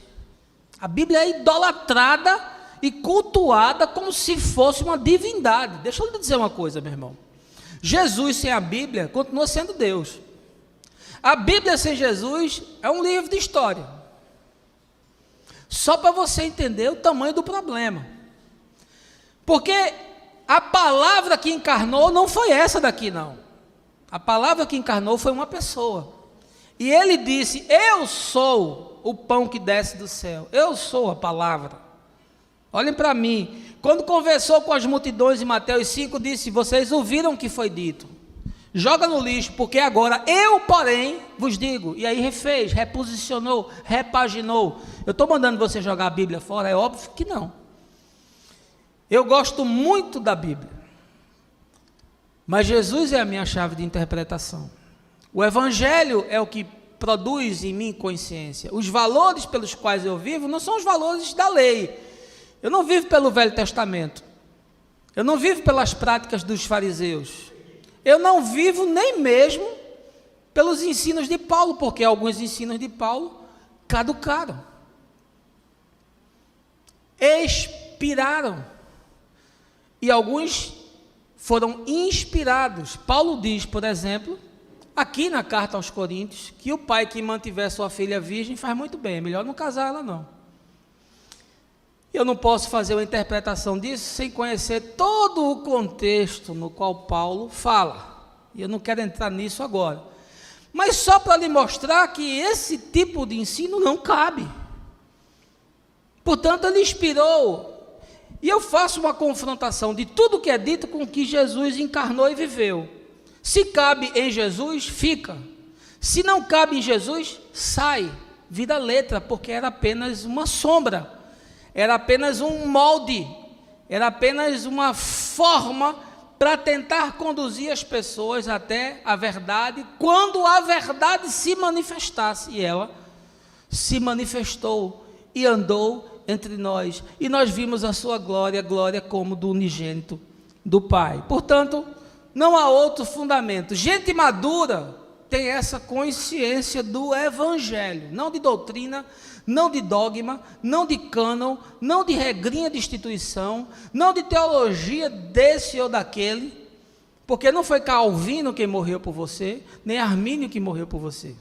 S1: A Bíblia é idolatrada e cultuada como se fosse uma divindade. Deixa eu lhe dizer uma coisa, meu irmão. Jesus sem a Bíblia continua sendo Deus. A Bíblia sem Jesus é um livro de história. Só para você entender o tamanho do problema. Porque a palavra que encarnou não foi essa daqui, não. A palavra que encarnou foi uma pessoa. E ele disse: eu sou o pão que desce do céu. Eu sou a palavra. Olhem para mim. Quando conversou com as multidões em Mateus 5, disse: vocês ouviram o que foi dito. Joga no lixo, porque agora eu, porém, vos digo. E aí refez, reposicionou, repaginou. Eu estou mandando você jogar a Bíblia fora? É óbvio que não. Eu gosto muito da Bíblia, mas Jesus é a minha chave de interpretação. O Evangelho é o que produz em mim consciência. Os valores pelos quais eu vivo não são os valores da lei. Eu não vivo pelo Velho Testamento. Eu não vivo pelas práticas dos fariseus. Eu não vivo nem mesmo pelos ensinos de Paulo, porque alguns ensinos de Paulo caducaram, expiraram, e alguns foram inspirados. Paulo diz, por exemplo, aqui na carta aos Coríntios, que o pai que mantiver sua filha virgem faz muito bem, é melhor não casar ela não. Eu não posso fazer uma interpretação disso sem conhecer todo o contexto no qual Paulo fala, e eu não quero entrar nisso agora, mas só para lhe mostrar que esse tipo de ensino não cabe. Portanto, ele inspirou. E eu faço uma confrontação de tudo que é dito com o que Jesus encarnou e viveu. Se cabe em Jesus, fica. Se não cabe em Jesus, sai, vira letra, porque era apenas uma sombra, era apenas um molde, era apenas uma forma para tentar conduzir as pessoas até a verdade, quando a verdade se manifestasse. E ela se manifestou, e andou, entre nós, e nós vimos a sua glória, glória como do unigênito do Pai. Portanto, não há outro fundamento. Gente madura tem essa consciência do Evangelho, não de doutrina, não de dogma, não de cânon, não de regrinha de instituição, não de teologia desse ou daquele, porque não foi Calvino quem morreu por você, nem Armínio que morreu por você.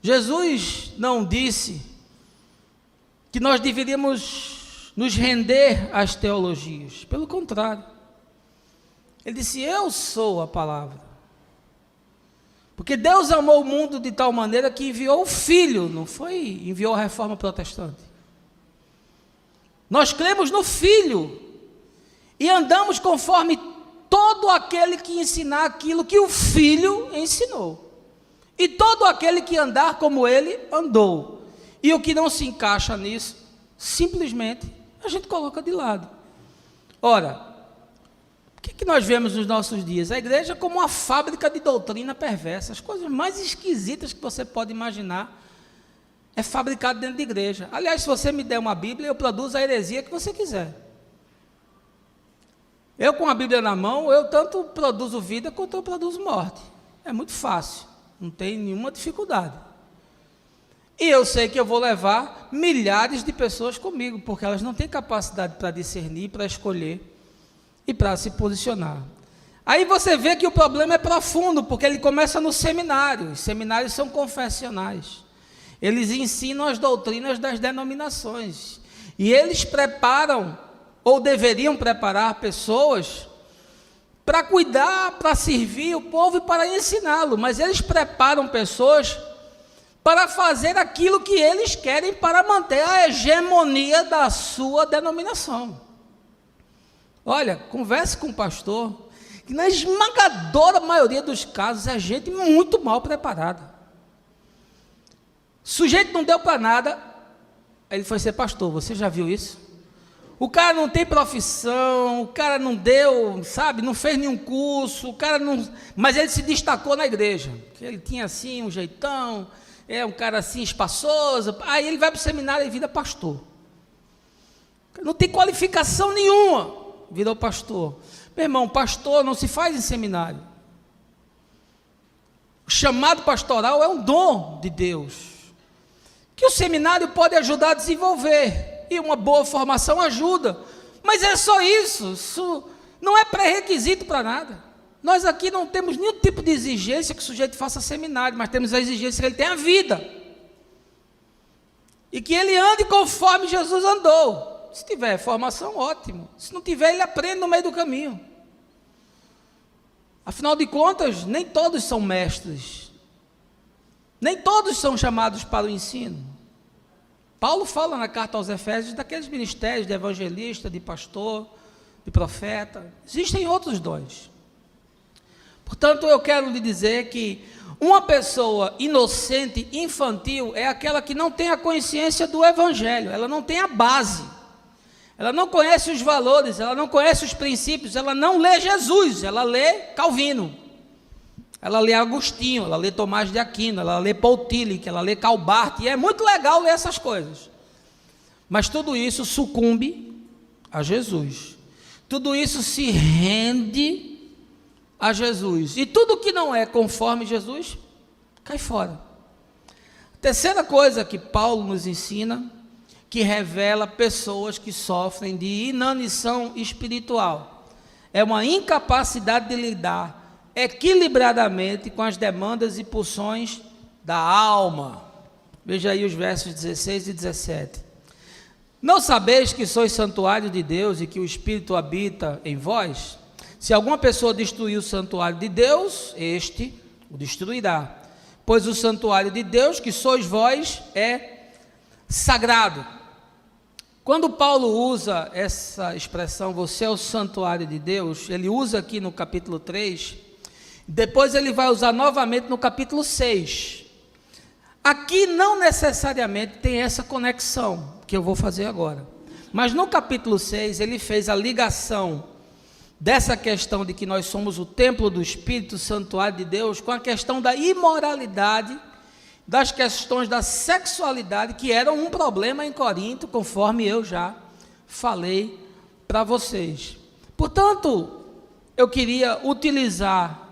S1: Jesus não disse que nós deveríamos nos render às teologias, pelo contrário, ele disse: eu sou a palavra. Porque Deus amou o mundo de tal maneira que enviou o Filho, não foi enviou a reforma protestante. Nós cremos no Filho e andamos conforme todo aquele que ensinar aquilo que o Filho ensinou. E todo aquele que andar como ele andou. E o que não se encaixa nisso, simplesmente a gente coloca de lado. Ora, o que nós vemos nos nossos dias? A igreja como uma fábrica de doutrina perversa. As coisas mais esquisitas que você pode imaginar é fabricado dentro de igreja. Aliás, se você me der uma Bíblia, eu produzo a heresia que você quiser. Eu com a Bíblia na mão, eu tanto produzo vida quanto eu produzo morte. É muito fácil, não tem nenhuma dificuldade. E eu sei que eu vou levar milhares de pessoas comigo, porque elas não têm capacidade para discernir, para escolher e para se posicionar. Aí você vê que o problema é profundo, porque ele começa no seminário. Os seminários são confessionais. Eles ensinam as doutrinas das denominações. E eles preparam, ou deveriam preparar pessoas para cuidar, para servir o povo e para ensiná-lo. Mas eles preparam pessoas para fazer aquilo que eles querem para manter a hegemonia da sua denominação. Olha, converse com o pastor, que na esmagadora maioria dos casos é gente muito mal preparada. O sujeito não deu para nada, ele foi ser pastor. Você já viu isso? O cara não tem profissão, o cara não deu, sabe, não fez nenhum curso, o cara não, mas ele se destacou na igreja. Ele tinha assim um jeitão, é um cara assim espaçoso, aí ele vai para o seminário e vira pastor. Não tem qualificação nenhuma, virou pastor. Meu irmão, pastor não se faz em seminário. O chamado pastoral é um dom de Deus, que o seminário pode ajudar a desenvolver, e uma boa formação ajuda, mas é só isso, isso não é pré-requisito para nada. Nós aqui não temos nenhum tipo de exigência que o sujeito faça seminário, mas temos a exigência que ele tenha vida, e que ele ande conforme Jesus andou. Se tiver formação, ótimo. Se não tiver, ele aprende no meio do caminho. Afinal de contas, nem todos são mestres. Nem todos são chamados para o ensino. Paulo fala na carta aos Efésios daqueles ministérios de evangelista, de pastor, de profeta. Existem outros dons. Portanto, eu quero lhe dizer que uma pessoa inocente, infantil, é aquela que não tem a consciência do evangelho. Ela não tem a base. Ela não conhece os valores, ela não conhece os princípios, ela não lê Jesus, ela lê Calvino, ela lê Agostinho, ela lê Tomás de Aquino, ela lê Paul Tillich, ela lê Calbart, e é muito legal ler essas coisas. Mas tudo isso sucumbe a Jesus. Tudo isso se rende a Jesus. E tudo que não é conforme Jesus, cai fora. A terceira coisa que Paulo nos ensina, que revela pessoas que sofrem de inanição espiritual, é uma incapacidade de lidar equilibradamente com as demandas e pulsões da alma. Veja aí os versos 16 e 17. Não sabeis que sois santuário de Deus e que o Espírito habita em vós? Se alguma pessoa destruir o santuário de Deus, este o destruirá. Pois o santuário de Deus, que sois vós, é sagrado. Quando Paulo usa essa expressão, você é o santuário de Deus, ele usa aqui no capítulo 3, depois ele vai usar novamente no capítulo 6. Aqui não necessariamente tem essa conexão, que eu vou fazer agora. Mas no capítulo 6, ele fez a ligação dessa questão de que nós somos o templo do Espírito, o santuário de Deus, com a questão da imoralidade das questões da sexualidade, que eram um problema em Corinto, conforme eu já falei para vocês. Portanto, eu queria utilizar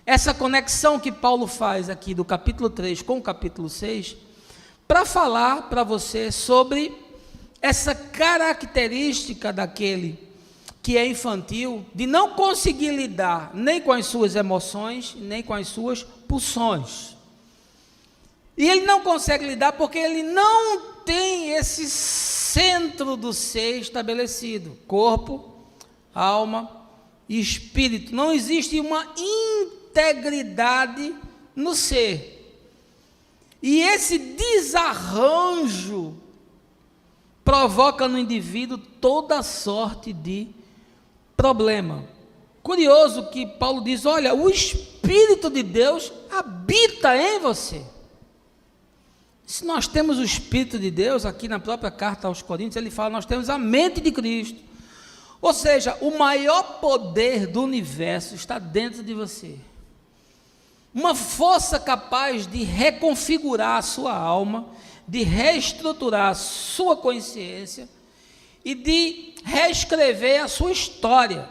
S1: essa conexão que Paulo faz aqui do capítulo 3 com o capítulo 6, para falar para você sobre essa característica daquele que é infantil, de não conseguir lidar nem com as suas emoções, nem com as suas pulsões. E ele não consegue lidar porque ele não tem esse centro do ser estabelecido, corpo, alma e espírito. Não existe uma integridade no ser. E esse desarranjo provoca no indivíduo toda sorte de problema. Curioso que Paulo diz: olha, o Espírito de Deus habita em você. Se nós temos o Espírito de Deus, aqui na própria carta aos Coríntios, ele fala: nós temos a mente de Cristo. Ou seja, o maior poder do universo está dentro de você. Uma força capaz de reconfigurar a sua alma, de reestruturar a sua consciência e de reescrever a sua história,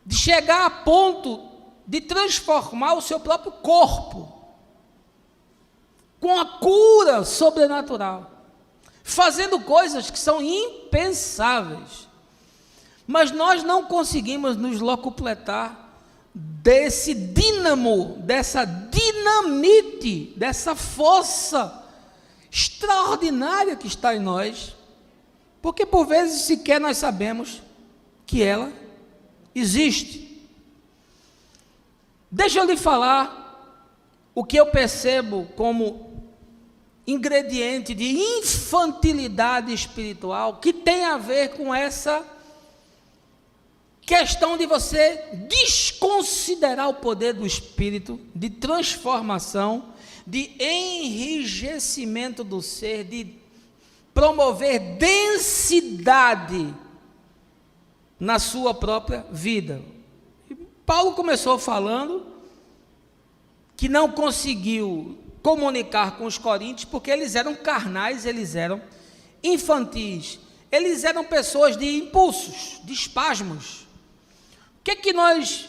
S1: de chegar a ponto de transformar o seu próprio corpo com a cura sobrenatural, fazendo coisas que são impensáveis. Mas nós não conseguimos nos locupletar desse dínamo, dessa dinamite, dessa força extraordinária que está em nós, porque por vezes sequer nós sabemos que ela existe. Deixa eu lhe falar o que eu percebo como ingrediente de infantilidade espiritual, que tem a ver com essa questão de você desconsiderar o poder do Espírito, de transformação, de enrijecimento do ser, de promover densidade na sua própria vida. E Paulo começou falando que não conseguiu comunicar com os coríntios porque eles eram carnais, eles eram infantis, eles eram pessoas de impulsos, de espasmos. O que nós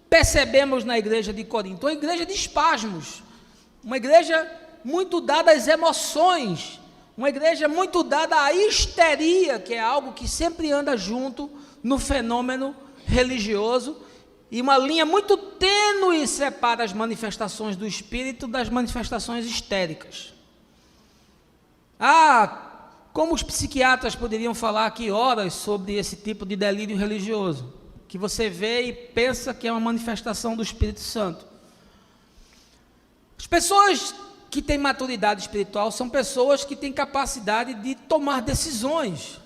S1: percebemos na igreja de Corinto? Uma igreja de espasmos, uma igreja muito dada às emoções, uma igreja muito dada à histeria, que é algo que sempre anda junto no fenômeno religioso, e uma linha muito tênue separa as manifestações do espírito das manifestações histéricas. Como os psiquiatras poderiam falar aqui horas sobre esse tipo de delírio religioso, que você vê e pensa que é uma manifestação do Espírito Santo. As pessoas que têm maturidade espiritual são pessoas que têm capacidade de tomar decisões,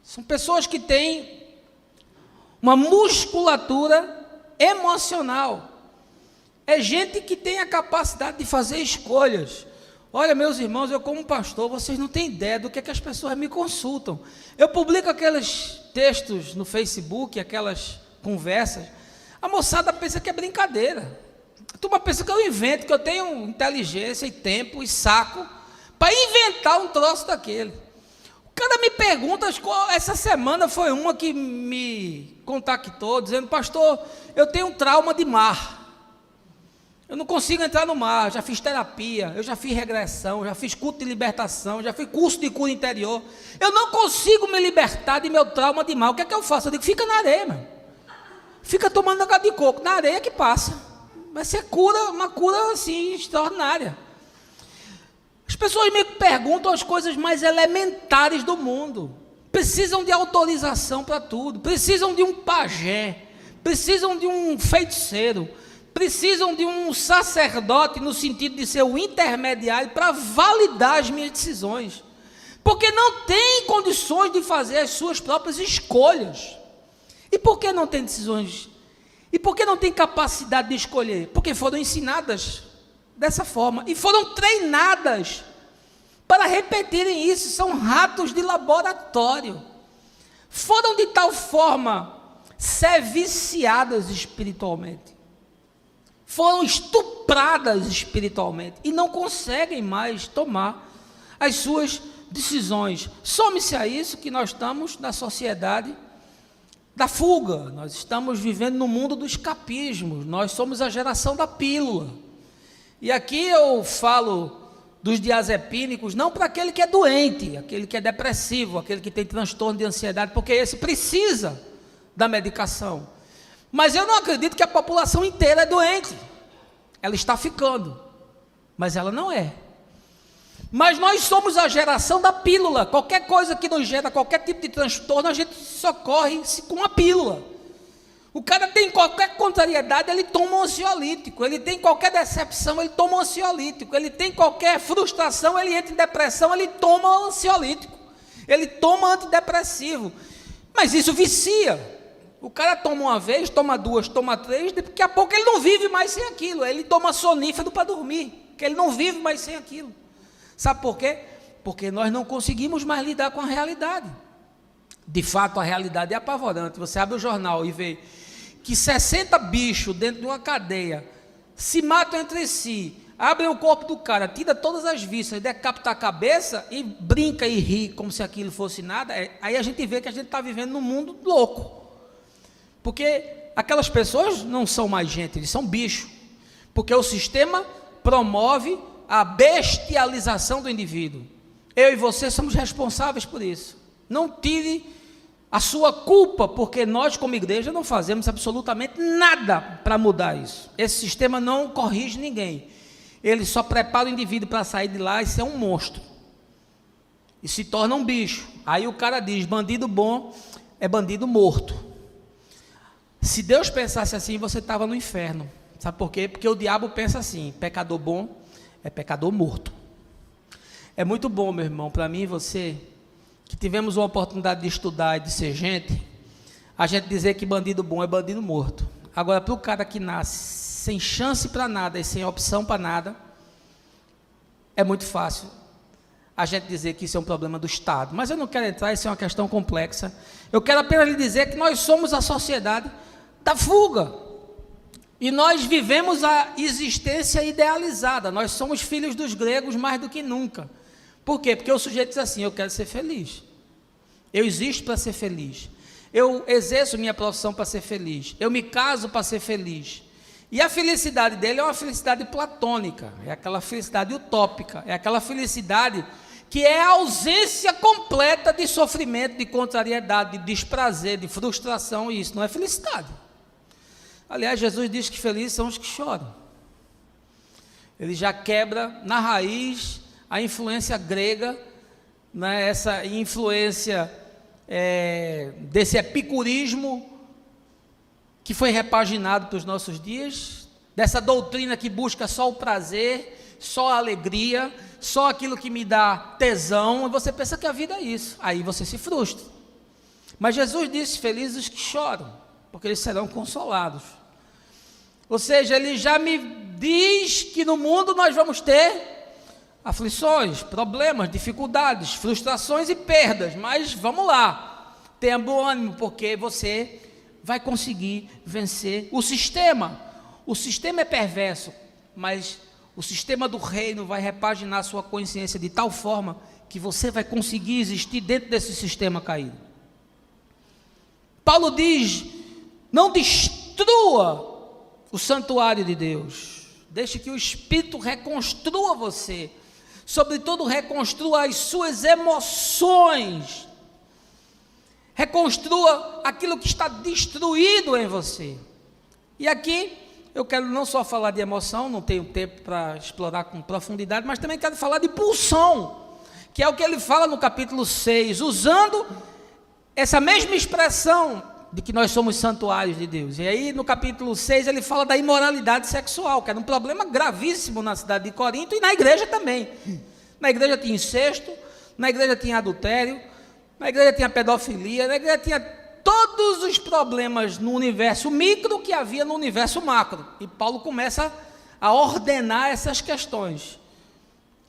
S1: são pessoas que têm uma musculatura emocional, é gente que tem a capacidade de fazer escolhas. Olha, meus irmãos, eu como pastor, vocês não têm ideia do que é que as pessoas me consultam. Eu publico aqueles textos no Facebook, aquelas conversas, a moçada pensa que é brincadeira, a turma pensa que eu invento, que eu tenho inteligência e tempo e saco para inventar um troço daquele. O cara me pergunta, essa semana foi uma que me contactou, dizendo: pastor, eu tenho um trauma de mar, eu não consigo entrar no mar, já fiz terapia, eu já fiz regressão, já fiz culto de libertação, já fiz curso de cura interior, eu não consigo me libertar de meu trauma de mar. O que é que eu faço? Eu digo: fica na areia, meu. Fica tomando água de coco, na areia que passa, vai ser cura, uma cura assim extraordinária. As pessoas me perguntam as coisas mais elementares do mundo, precisam de autorização para tudo, precisam de um pajé, precisam de um feiticeiro, precisam de um sacerdote, no sentido de ser o intermediário para validar as minhas decisões, porque não tem condições de fazer as suas próprias escolhas. E por que não tem decisões? E por que não tem capacidade de escolher? Porque foram ensinadas dessa forma e foram treinadas para repetirem isso. São ratos de laboratório, foram de tal forma ser viciadas espiritualmente, foram estupradas espiritualmente e não conseguem mais tomar as suas decisões. Some-se a isso que nós estamos na sociedade da fuga, nós estamos vivendo no mundo do escapismo, nós somos a geração da pílula. E aqui eu falo dos diazepínicos, não para aquele que é doente, aquele que é depressivo, aquele que tem transtorno de ansiedade, porque esse precisa da medicação. Mas eu não acredito que a população inteira é doente. Ela está ficando, mas ela não é. Mas nós somos a geração da pílula. Qualquer coisa que nos gera qualquer tipo de transtorno, a gente socorre-se com a pílula. O cara tem qualquer contrariedade, ele toma um ansiolítico. Ele tem qualquer decepção, ele toma um ansiolítico. Ele tem qualquer frustração, ele entra em depressão, ele toma um ansiolítico. Ele toma antidepressivo. Mas isso vicia. O cara toma uma vez, toma duas, toma três, daqui a pouco ele não vive mais sem aquilo. Ele toma sonífero para dormir, porque ele não vive mais sem aquilo. Sabe por quê? Porque nós não conseguimos mais lidar com a realidade. De fato, a realidade é apavorante. Você abre o jornal e vê que 60 bichos dentro de uma cadeia se matam entre si, abrem o corpo do cara, tira todas as vísceras, decapita a cabeça e brinca e ri como se aquilo fosse nada. Aí a gente vê que a gente está vivendo num mundo louco. Porque aquelas pessoas não são mais gente, eles são bichos. Porque o sistema promove a bestialização do indivíduo. Eu e você somos responsáveis por isso. Não tire a sua culpa, porque nós como igreja não fazemos absolutamente nada para mudar isso. Esse sistema não corrige ninguém. Ele só prepara o indivíduo para sair de lá e ser um monstro. E se torna um bicho. Aí o cara diz, bandido bom é bandido morto. Se Deus pensasse assim, você estava no inferno. Sabe por quê? Porque o diabo pensa assim, pecador bom é pecador morto. É muito bom, meu irmão, para mim e você, que tivemos uma oportunidade de estudar e de ser gente, a gente dizer que bandido bom é bandido morto. Agora, para o cara que nasce sem chance para nada e sem opção para nada, é muito fácil a gente dizer que isso é um problema do Estado. Mas eu não quero entrar, isso é uma questão complexa. Eu quero apenas lhe dizer que nós somos a sociedade da fuga. E nós vivemos a existência idealizada. Nós somos filhos dos gregos mais do que nunca. Por quê? Porque o sujeito diz assim, eu quero ser feliz. Eu existo para ser feliz. Eu exerço minha profissão para ser feliz. Eu me caso para ser feliz. E a felicidade dele é uma felicidade platônica. É aquela felicidade utópica. É aquela felicidade que é a ausência completa de sofrimento, de contrariedade, de desprazer, de frustração. E isso não é felicidade. Aliás, Jesus diz que felizes são os que choram. Ele já quebra na raiz a influência grega, né, essa influência desse epicurismo que foi repaginado para os nossos dias, dessa doutrina que busca só o prazer, só a alegria, só aquilo que me dá tesão, e você pensa que a vida é isso, aí você se frustra. Mas Jesus disse, felizes os que choram, porque eles serão consolados. Ou seja, ele já me diz que no mundo nós vamos ter aflições, problemas, dificuldades, frustrações e perdas, mas vamos lá, tenha bom ânimo, porque você vai conseguir vencer o sistema. O sistema é perverso, mas o sistema do reino vai repaginar a sua consciência de tal forma que você vai conseguir existir dentro desse sistema caído. Paulo diz, não destrua o santuário de Deus, deixe que o Espírito reconstrua você, sobretudo reconstrua as suas emoções, reconstrua aquilo que está destruído em você. E aqui eu quero não só falar de emoção, não tenho tempo para explorar com profundidade, mas também quero falar de pulsão, que é o que ele fala no capítulo 6, usando essa mesma expressão de que nós somos santuários de Deus. E aí no capítulo 6 ele fala da imoralidade sexual, que era um problema gravíssimo na cidade de Corinto e na igreja também. Na igreja tinha incesto, na igreja tinha adultério, na igreja tinha pedofilia, na igreja tinha todos os problemas no universo micro que havia no universo macro. E Paulo começa a ordenar essas questões.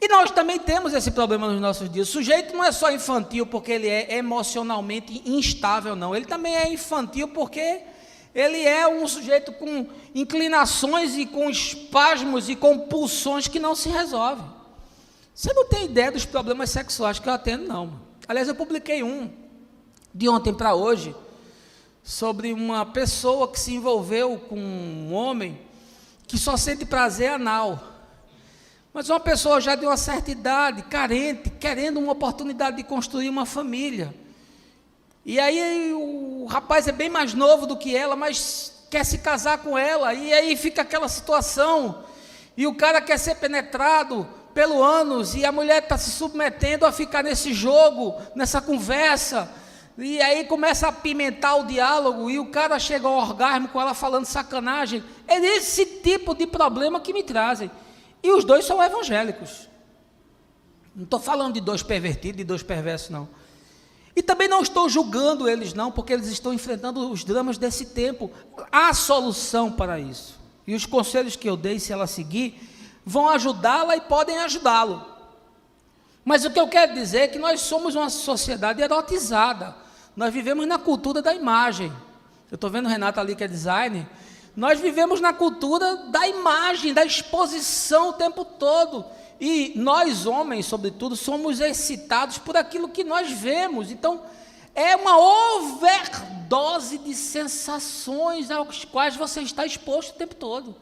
S1: E nós também temos esse problema nos nossos dias. O sujeito não é só infantil porque ele é emocionalmente instável, não. Ele também é infantil porque ele é um sujeito com inclinações e com espasmos e com pulsões que não se resolvem. Você não tem ideia dos problemas sexuais que eu atendo, não. Aliás, eu publiquei um, de ontem para hoje, sobre uma pessoa que se envolveu com um homem que só sente prazer anal. Mas uma pessoa já de uma certa idade, carente, querendo uma oportunidade de construir uma família. E aí o rapaz é bem mais novo do que ela, mas quer se casar com ela, e aí fica aquela situação, e o cara quer ser penetrado pelo ânus, e a mulher está se submetendo a ficar nesse jogo, nessa conversa, e aí começa a apimentar o diálogo, e o cara chega ao orgasmo com ela falando sacanagem. É esse tipo de problema que me trazem, e os dois são evangélicos. Não estou falando de dois pervertidos, de dois perversos, não. E também não estou julgando eles, não, porque eles estão enfrentando os dramas desse tempo. Há solução para isso. E os conselhos que eu dei, se ela seguir, vão ajudá-la e podem ajudá-lo. Mas o que eu quero dizer é que nós somos uma sociedade erotizada. Nós vivemos na cultura da imagem. Eu estou vendo o Renato ali que é designer. Nós vivemos na cultura da imagem, da exposição o tempo todo. E nós, homens, sobretudo, somos excitados por aquilo que nós vemos. Então, é uma overdose de sensações aos quais você está exposto o tempo todo.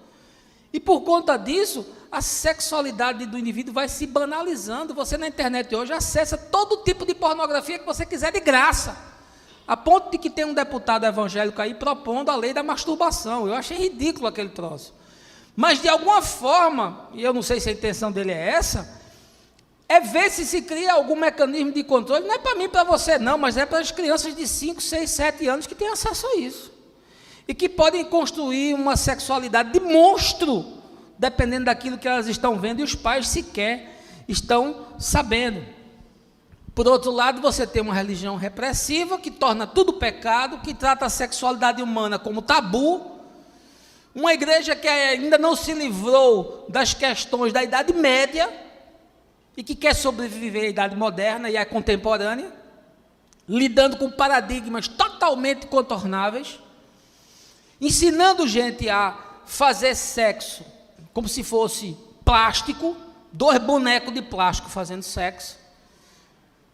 S1: E por conta disso, a sexualidade do indivíduo vai se banalizando. Você na internet hoje acessa todo tipo de pornografia que você quiser de graça. A ponto de que tem um deputado evangélico aí propondo a lei da masturbação. Eu achei ridículo aquele troço. Mas de alguma forma, e eu não sei se a intenção dele é essa, é ver se cria algum mecanismo de controle. Não é para mim, para você não, mas é para as crianças de 5, 6, 7 anos que têm acesso a isso. E que podem construir uma sexualidade de monstro, dependendo daquilo que elas estão vendo, e os pais sequer estão sabendo. Por outro lado, você tem uma religião repressiva, que torna tudo pecado, que trata a sexualidade humana como tabu. Uma igreja que ainda não se livrou das questões da Idade Média e que quer sobreviver à Idade Moderna e à contemporânea, lidando com paradigmas totalmente contornáveis, ensinando gente a fazer sexo como se fosse plástico, 2 bonecos de plástico fazendo sexo,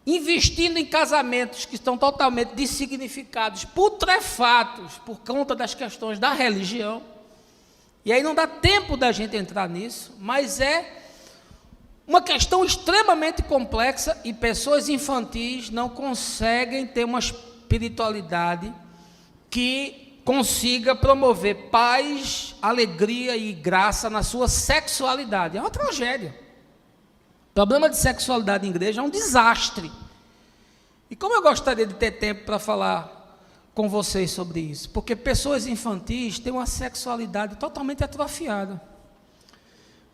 S1: investindo em casamentos que estão totalmente dessignificados, putrefatos por conta das questões da religião. E aí não dá tempo da gente entrar nisso, mas é uma questão extremamente complexa e pessoas infantis não conseguem ter uma espiritualidade que consiga promover paz, alegria e graça na sua sexualidade. É uma tragédia. O problema de sexualidade em igreja é um desastre. E como eu gostaria de ter tempo para falar com vocês sobre isso, porque pessoas infantis têm uma sexualidade totalmente atrofiada.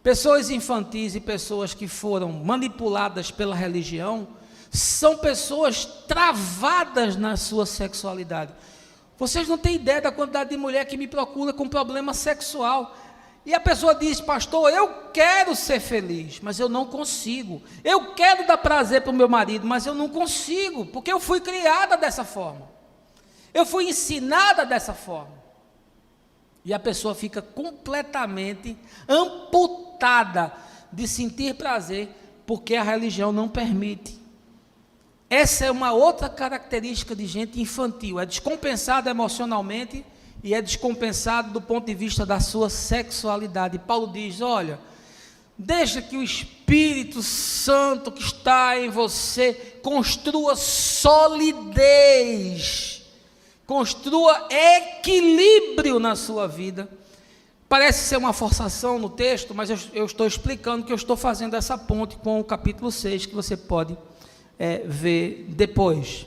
S1: Pessoas infantis e pessoas que foram manipuladas pela religião são pessoas travadas na sua sexualidade. Vocês não têm ideia da quantidade de mulher que me procura com problema sexual. E a pessoa diz: pastor, eu quero ser feliz, mas eu não consigo. Eu quero dar prazer para o meu marido, mas eu não consigo, porque eu fui criada dessa forma. Eu fui ensinada dessa forma. E a pessoa fica completamente amputada de sentir prazer, porque a religião não permite. Essa é uma outra característica de gente infantil. É descompensado emocionalmente e é descompensado do ponto de vista da sua sexualidade. Paulo diz: olha, deixa que o Espírito Santo que está em você construa solidez, construa equilíbrio na sua vida. Parece ser uma forçação no texto, mas eu estou explicando que eu estou fazendo essa ponte com o capítulo 6, que você pode ver depois.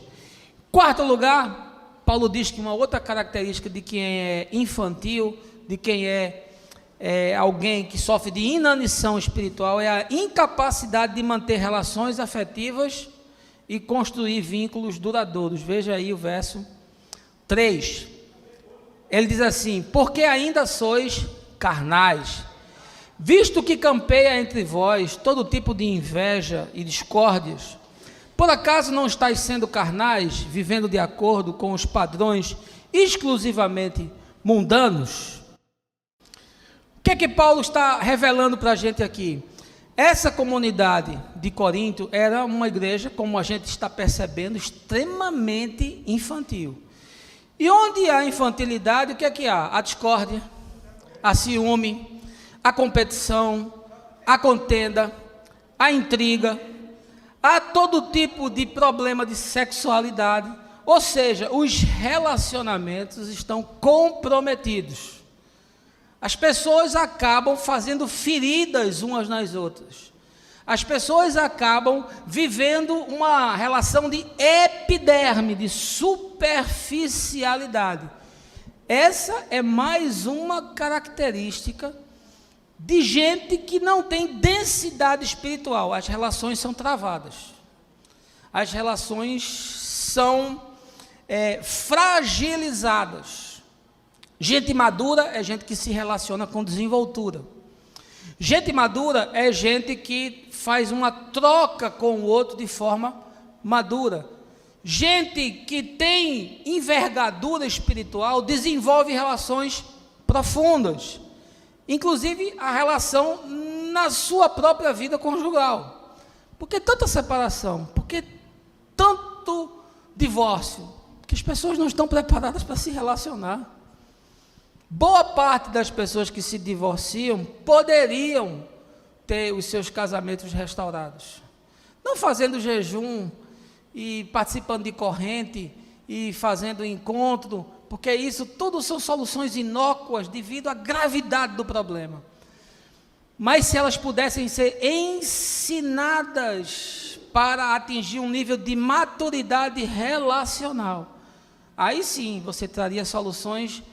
S1: Quarto lugar, Paulo diz que uma outra característica de quem é infantil, de quem é alguém que sofre de inanição espiritual, é a incapacidade de manter relações afetivas e construir vínculos duradouros. Veja aí o verso 3, ele diz assim: porque ainda sois carnais, visto que campeia entre vós todo tipo de inveja e discórdias, por acaso não estáis sendo carnais, vivendo de acordo com os padrões exclusivamente mundanos. O que é que Paulo está revelando para a gente aqui? Essa comunidade de Corinto era uma igreja, como a gente está percebendo, extremamente infantil. E onde há infantilidade, o que é que há? A discórdia, a ciúme, a competição, a contenda, a intriga, há todo tipo de problema de sexualidade, ou seja, os relacionamentos estão comprometidos. As pessoas acabam fazendo feridas umas nas outras. As pessoas acabam vivendo uma relação de epiderme, de superficialidade. Essa é mais uma característica de gente que não tem densidade espiritual. As relações são travadas. As relações são fragilizadas. Gente madura é gente que se relaciona com desenvoltura. Gente madura é gente que faz uma troca com o outro de forma madura. Gente que tem envergadura espiritual desenvolve relações profundas, inclusive a relação na sua própria vida conjugal. Por que tanta separação? Por que tanto divórcio? Porque as pessoas não estão preparadas para se relacionar. Boa parte das pessoas que se divorciam poderiam ter os seus casamentos restaurados. Não fazendo jejum e participando de corrente e fazendo encontro, porque isso tudo são soluções inócuas devido à gravidade do problema. Mas se elas pudessem ser ensinadas para atingir um nível de maturidade relacional, aí sim você traria soluções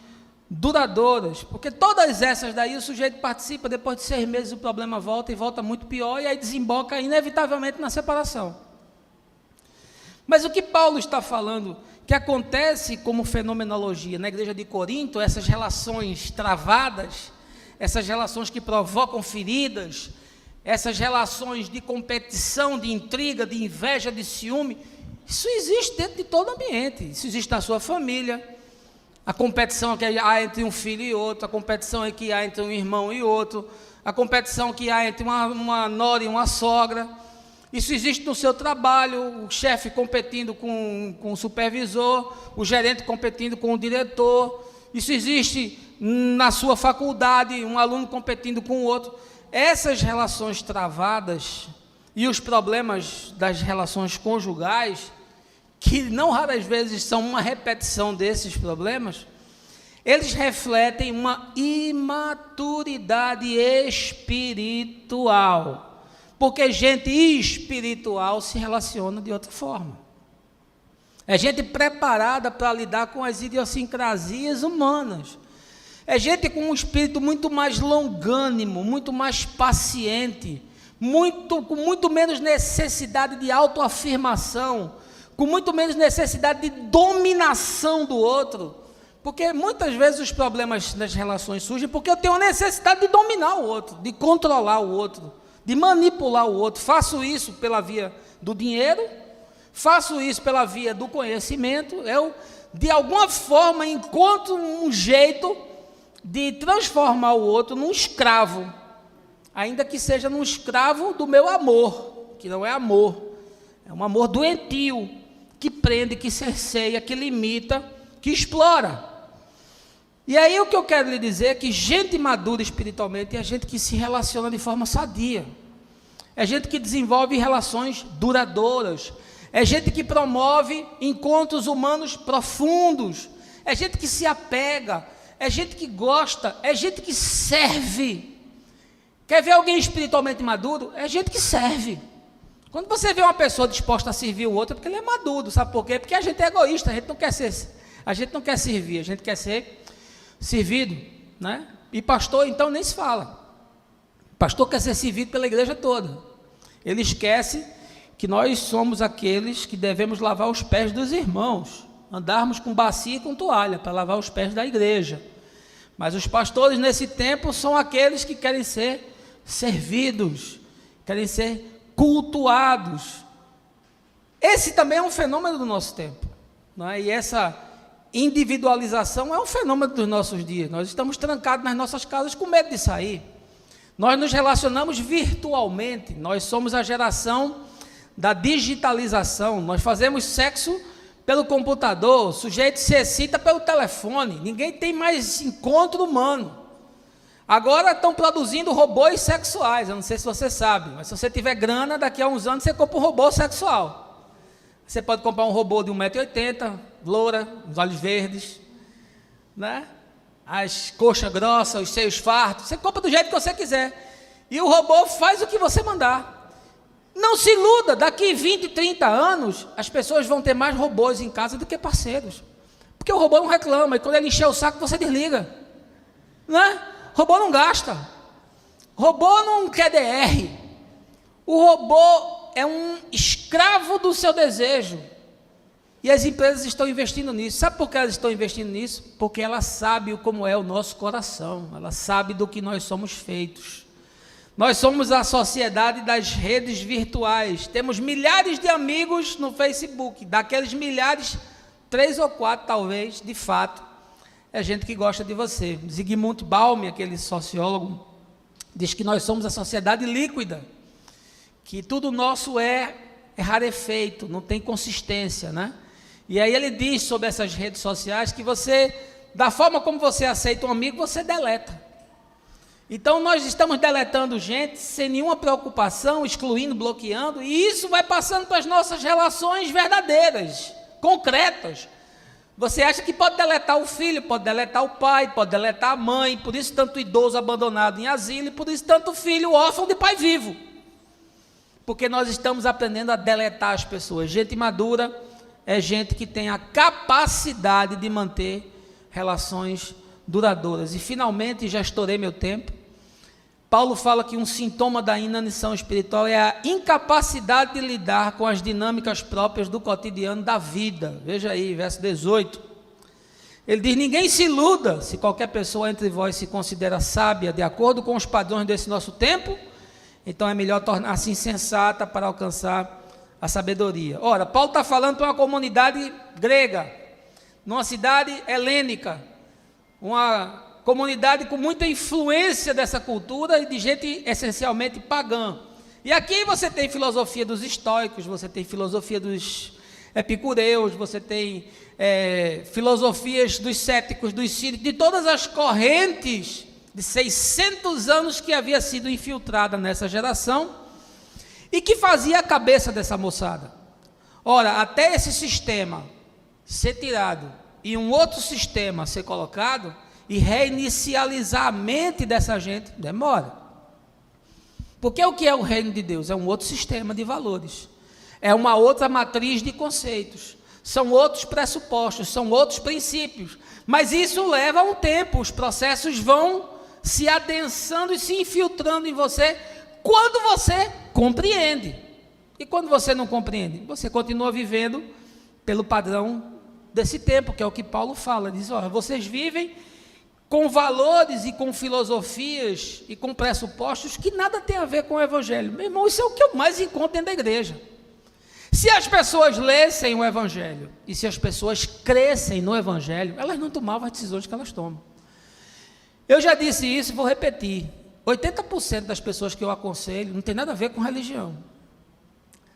S1: duradouras, porque todas essas daí o sujeito participa, depois de 6 meses o problema volta e volta muito pior, e aí desemboca inevitavelmente na separação. Mas o que Paulo está falando, que acontece como fenomenologia na igreja de Corinto, essas relações travadas, essas relações que provocam feridas, essas relações de competição, de intriga, de inveja, de ciúme, isso existe dentro de todo ambiente, isso existe na sua família. A competição que há entre um filho e outro, a competição que há entre um irmão e outro, a competição que há entre uma nora e uma sogra. Isso existe no seu trabalho, o chefe competindo com o supervisor, o gerente competindo com o diretor. Isso existe na sua faculdade, um aluno competindo com o outro. Essas relações travadas e os problemas das relações conjugais, que não raras vezes são uma repetição desses problemas, eles refletem uma imaturidade espiritual, porque gente espiritual se relaciona de outra forma. É gente preparada para lidar com as idiosincrasias humanas. É gente com um espírito muito mais longânimo, muito mais paciente, com muito menos necessidade de autoafirmação, com muito menos necessidade de dominação do outro, porque muitas vezes os problemas nas relações surgem porque eu tenho a necessidade de dominar o outro, de controlar o outro, de manipular o outro. Faço isso pela via do dinheiro, faço isso pela via do conhecimento, eu de alguma forma encontro um jeito de transformar o outro num escravo, ainda que seja num escravo do meu amor, que não é amor, é um amor doentio, que prende, que cerceia, que limita, que explora. E aí o que eu quero lhe dizer é que gente madura espiritualmente é gente que se relaciona de forma sadia, é gente que desenvolve relações duradouras, é gente que promove encontros humanos profundos, é gente que se apega, é gente que gosta, é gente que serve. Quer ver alguém espiritualmente maduro? É gente que serve. Quando você vê uma pessoa disposta a servir o outro, é porque ele é maduro, sabe por quê? Porque a gente é egoísta, a gente não quer servir, a gente quer ser servido, né? E pastor, então, nem se fala. Pastor quer ser servido pela igreja toda. Ele esquece que nós somos aqueles que devemos lavar os pés dos irmãos, andarmos com bacia e com toalha para lavar os pés da igreja. Mas os pastores nesse tempo são aqueles que querem ser servidos, querem ser cultuados. Esse também é um fenômeno do nosso tempo, não é? E essa individualização é um fenômeno dos nossos dias. Nós estamos trancados nas nossas casas com medo de sair. Nós nos relacionamos virtualmente. Nós somos a geração da digitalização. Nós fazemos sexo pelo computador, o sujeito se excita pelo telefone. Ninguém tem mais encontro humano. Agora estão produzindo robôs sexuais. Eu não sei se você sabe, mas se você tiver grana, daqui a uns anos você compra um robô sexual. Você pode comprar um robô de 1,80 m, loura, os olhos verdes, né? As coxas grossas, os seios fartos. Você compra do jeito que você quiser. E o robô faz o que você mandar. Não se iluda, daqui 20, 30 anos, as pessoas vão ter mais robôs em casa do que parceiros. Porque o robô não reclama, e quando ele encher o saco, você desliga. Né? Robô não gasta. Robô não quer DR. O robô é um escravo do seu desejo. E as empresas estão investindo nisso. Sabe por que elas estão investindo nisso? Porque elas sabem como é o nosso coração. Elas sabem do que nós somos feitos. Nós somos a sociedade das redes virtuais. Temos milhares de amigos no Facebook. Daqueles milhares, 3 ou 4 talvez, de fato, é gente que gosta de você. Zygmunt Bauman, aquele sociólogo, diz que nós somos a sociedade líquida. Que tudo nosso é rarefeito, não tem consistência, né? E aí ele diz sobre essas redes sociais que você, da forma como você aceita um amigo, você deleta. Então nós estamos deletando gente sem nenhuma preocupação, excluindo, bloqueando, e isso vai passando para as nossas relações verdadeiras, concretas. Você acha que pode deletar o filho, pode deletar o pai, pode deletar a mãe, por isso tanto idoso abandonado em asilo, e por isso tanto filho órfão de pai vivo. Porque nós estamos aprendendo a deletar as pessoas. Gente madura é gente que tem a capacidade de manter relações duradouras. E finalmente, já estourei meu tempo, Paulo fala que um sintoma da inanição espiritual é a incapacidade de lidar com as dinâmicas próprias do cotidiano da vida. Veja aí, verso 18. Ele diz: ninguém se iluda, se qualquer pessoa entre vós se considera sábia, de acordo com os padrões desse nosso tempo, então é melhor tornar-se insensata para alcançar a sabedoria. Ora, Paulo está falando para uma comunidade grega, numa cidade helênica, uma comunidade com muita influência dessa cultura e de gente essencialmente pagã. E aqui você tem filosofia dos estoicos, você tem filosofia dos epicureus, você tem filosofias dos céticos, dos cínicos, de todas as correntes de 600 anos que havia sido infiltrada nessa geração e que fazia a cabeça dessa moçada. Ora, até esse sistema ser tirado e um outro sistema ser colocado e reinicializar a mente dessa gente, demora. Porque o que é o reino de Deus? É um outro sistema de valores, é uma outra matriz de conceitos, são outros pressupostos, são outros princípios, mas isso leva um tempo, os processos vão se adensando e se infiltrando em você, quando você compreende. E quando você não compreende, você continua vivendo pelo padrão desse tempo, que é o que Paulo fala. Diz: olha, vocês vivem com valores e com filosofias e com pressupostos que nada tem a ver com o Evangelho. Meu irmão, isso é o que eu mais encontro dentro da igreja. Se as pessoas lessem o Evangelho e se as pessoas crescem no Evangelho, elas não tomavam as decisões que elas tomam. Eu já disse isso e vou repetir: 80% das pessoas que eu aconselho não tem nada a ver com religião.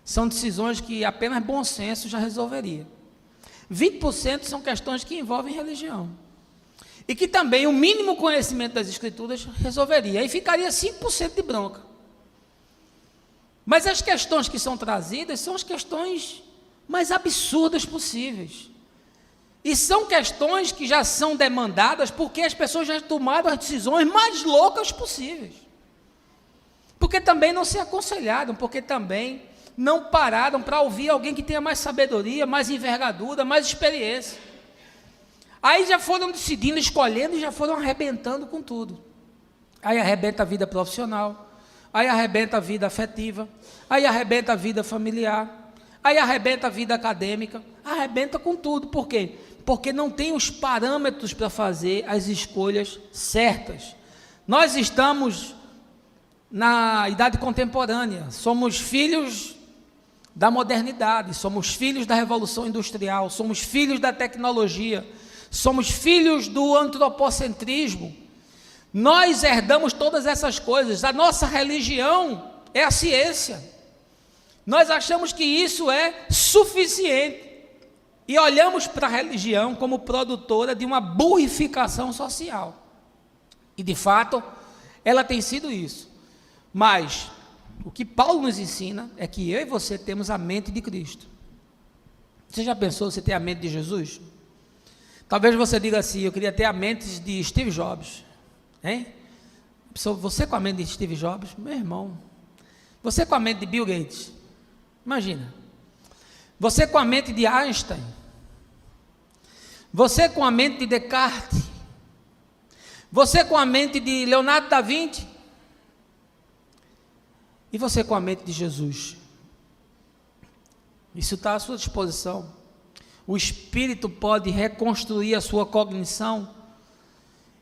S1: São decisões que apenas bom senso já resolveria. 20% são questões que envolvem religião. E que também o mínimo conhecimento das Escrituras resolveria. Aí ficaria 5% de bronca. Mas as questões que são trazidas são as questões mais absurdas possíveis. E são questões que já são demandadas porque as pessoas já tomaram as decisões mais loucas possíveis. Porque também não se aconselharam, porque também não pararam para ouvir alguém que tenha mais sabedoria, mais envergadura, mais experiência. Aí já foram decidindo, escolhendo e já foram arrebentando com tudo. Aí arrebenta a vida profissional, aí arrebenta a vida afetiva, aí arrebenta a vida familiar, aí arrebenta a vida acadêmica, arrebenta com tudo. Por quê? Porque não tem os parâmetros para fazer as escolhas certas. Nós estamos na idade contemporânea, somos filhos da modernidade, somos filhos da revolução industrial, somos filhos da tecnologia, somos filhos do antropocentrismo. Nós herdamos todas essas coisas. A nossa religião é a ciência. Nós achamos que isso é suficiente e olhamos para a religião como produtora de uma burrificação social. E de fato, ela tem sido isso. Mas o que Paulo nos ensina é que eu e você temos a mente de Cristo. Você já pensou você ter a mente de Jesus? Talvez você diga assim: eu queria ter a mente de Steve Jobs. Hein? Você com a mente de Steve Jobs, meu irmão. Você com a mente de Bill Gates, imagina. Você com a mente de Einstein. Você com a mente de Descartes. Você com a mente de Leonardo da Vinci. E você com a mente de Jesus. Isso está à sua disposição. O Espírito pode reconstruir a sua cognição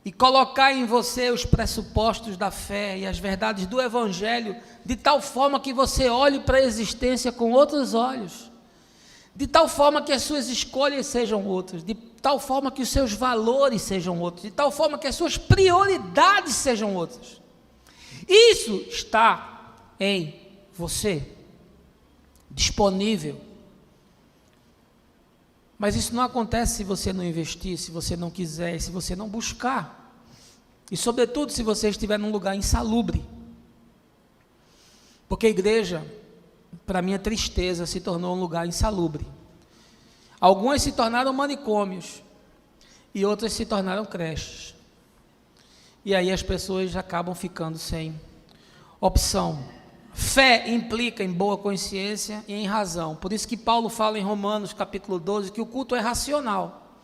S1: e colocar em você os pressupostos da fé e as verdades do Evangelho, de tal forma que você olhe para a existência com outros olhos, de tal forma que as suas escolhas sejam outras, de tal forma que os seus valores sejam outros, de tal forma que as suas prioridades sejam outras. Isso está em você, disponível. Mas isso não acontece se você não investir, se você não quiser, se você não buscar. E sobretudo se você estiver num lugar insalubre. Porque a igreja, para minha tristeza, se tornou um lugar insalubre. Algumas se tornaram manicômios e outras se tornaram creches. E aí as pessoas acabam ficando sem opção. Fé implica em boa consciência e em razão. Por isso que Paulo fala em Romanos capítulo 12 que o culto é racional.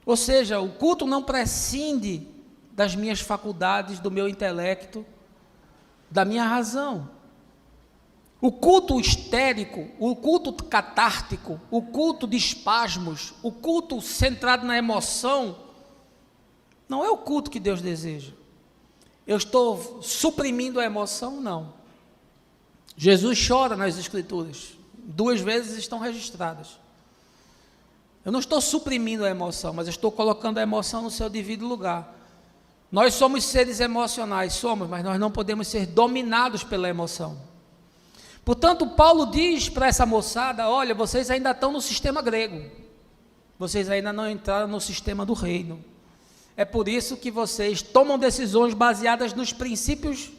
S1: Ou seja, o culto não prescinde das minhas faculdades, do meu intelecto, da minha razão. O culto histérico, o culto catártico, o culto de espasmos, o culto centrado na emoção, não é o culto que Deus deseja. Eu estou suprimindo a emoção? Não. Jesus chora nas Escrituras, 2 vezes estão registradas. Eu não estou suprimindo a emoção, mas estou colocando a emoção no seu devido lugar. Nós somos seres emocionais, mas nós não podemos ser dominados pela emoção. Portanto, Paulo diz para essa moçada: olha, vocês ainda estão no sistema grego, vocês ainda não entraram no sistema do reino. É por isso que vocês tomam decisões baseadas nos princípios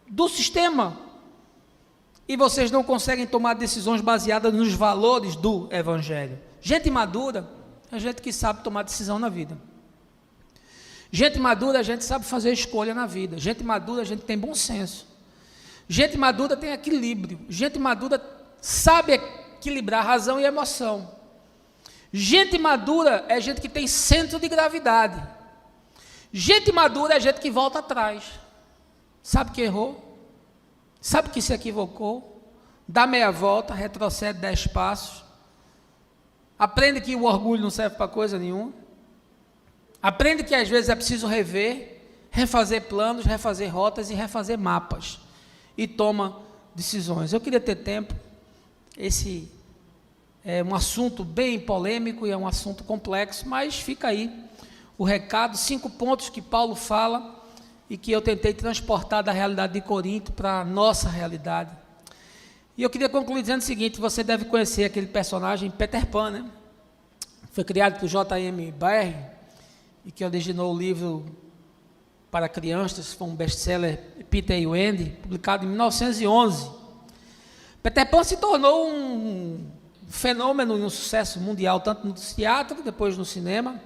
S1: do sistema. E vocês não conseguem tomar decisões baseadas nos valores do Evangelho. Gente madura é gente que sabe tomar decisão na vida. Gente madura, a gente sabe fazer escolha na vida. Gente madura, a gente tem bom senso. Gente madura tem equilíbrio. Gente madura sabe equilibrar razão e emoção. Gente madura é gente que tem centro de gravidade. Gente madura é gente que volta atrás. Sabe que errou? Sabe que se equivocou? Dá meia volta, retrocede 10 passos. Aprende que o orgulho não serve para coisa nenhuma. Aprende que às vezes é preciso rever, refazer planos, refazer rotas e refazer mapas. E toma decisões. Eu queria ter tempo. Esse é um assunto bem polêmico e é um assunto complexo, mas fica aí o recado, 5 pontos que Paulo fala e que eu tentei transportar da realidade de Corinto para a nossa realidade. E eu queria concluir dizendo o seguinte: você deve conhecer aquele personagem Peter Pan, né? Foi criado por J.M. Barrie e que originou o livro para crianças, foi um best-seller, Peter e Wendy, publicado em 1911. Peter Pan se tornou um fenômeno e um sucesso mundial, tanto no teatro, depois no cinema.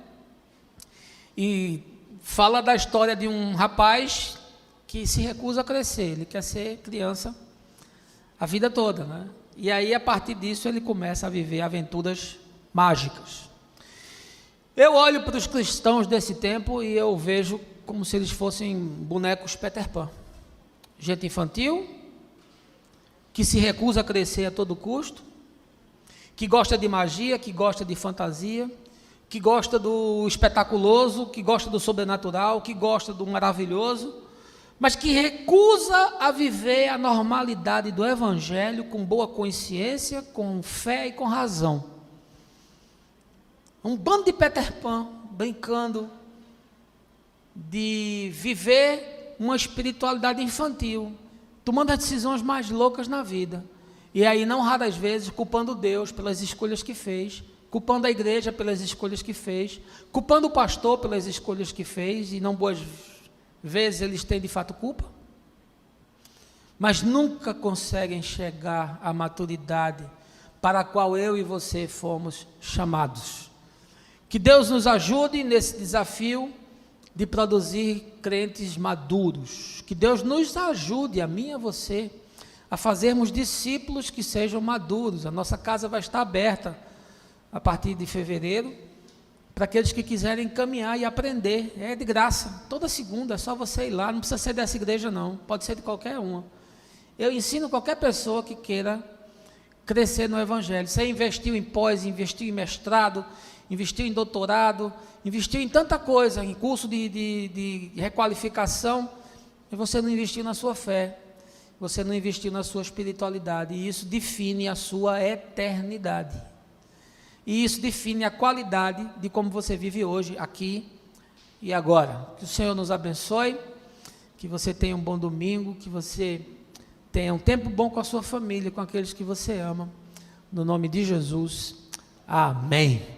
S1: E fala da história de um rapaz que se recusa a crescer, ele quer ser criança a vida toda, né? E aí, a partir disso, ele começa a viver aventuras mágicas. Eu olho para os cristãos desse tempo e eu vejo como se eles fossem bonecos Peter Pan. Gente infantil, que se recusa a crescer a todo custo, que gosta de magia, que gosta de fantasia, que gosta do espetaculoso, que gosta do sobrenatural, que gosta do maravilhoso, mas que recusa a viver a normalidade do Evangelho com boa consciência, com fé e com razão. Um bando de Peter Pan brincando de viver uma espiritualidade infantil, tomando as decisões mais loucas na vida, e aí não raras vezes culpando Deus pelas escolhas que fez, culpando a igreja pelas escolhas que fez, culpando o pastor pelas escolhas que fez, e não boas vezes eles têm de fato culpa, mas nunca conseguem chegar à maturidade para a qual eu e você fomos chamados. Que Deus nos ajude nesse desafio de produzir crentes maduros. Que Deus nos ajude, a mim e a você, a fazermos discípulos que sejam maduros. A nossa casa vai estar aberta a partir de fevereiro, para aqueles que quiserem caminhar e aprender. É de graça, toda segunda, é só você ir lá, não precisa ser dessa igreja não, pode ser de qualquer uma. Eu ensino qualquer pessoa que queira crescer no Evangelho. Você investiu em pós, investiu em mestrado, investiu em doutorado, investiu em tanta coisa, em curso de requalificação, e você não investiu na sua fé, você não investiu na sua espiritualidade, e isso define a sua eternidade, e isso define a qualidade de como você vive hoje, aqui e agora. Que o Senhor nos abençoe, que você tenha um bom domingo, que você tenha um tempo bom com a sua família, com aqueles que você ama, no nome de Jesus, amém.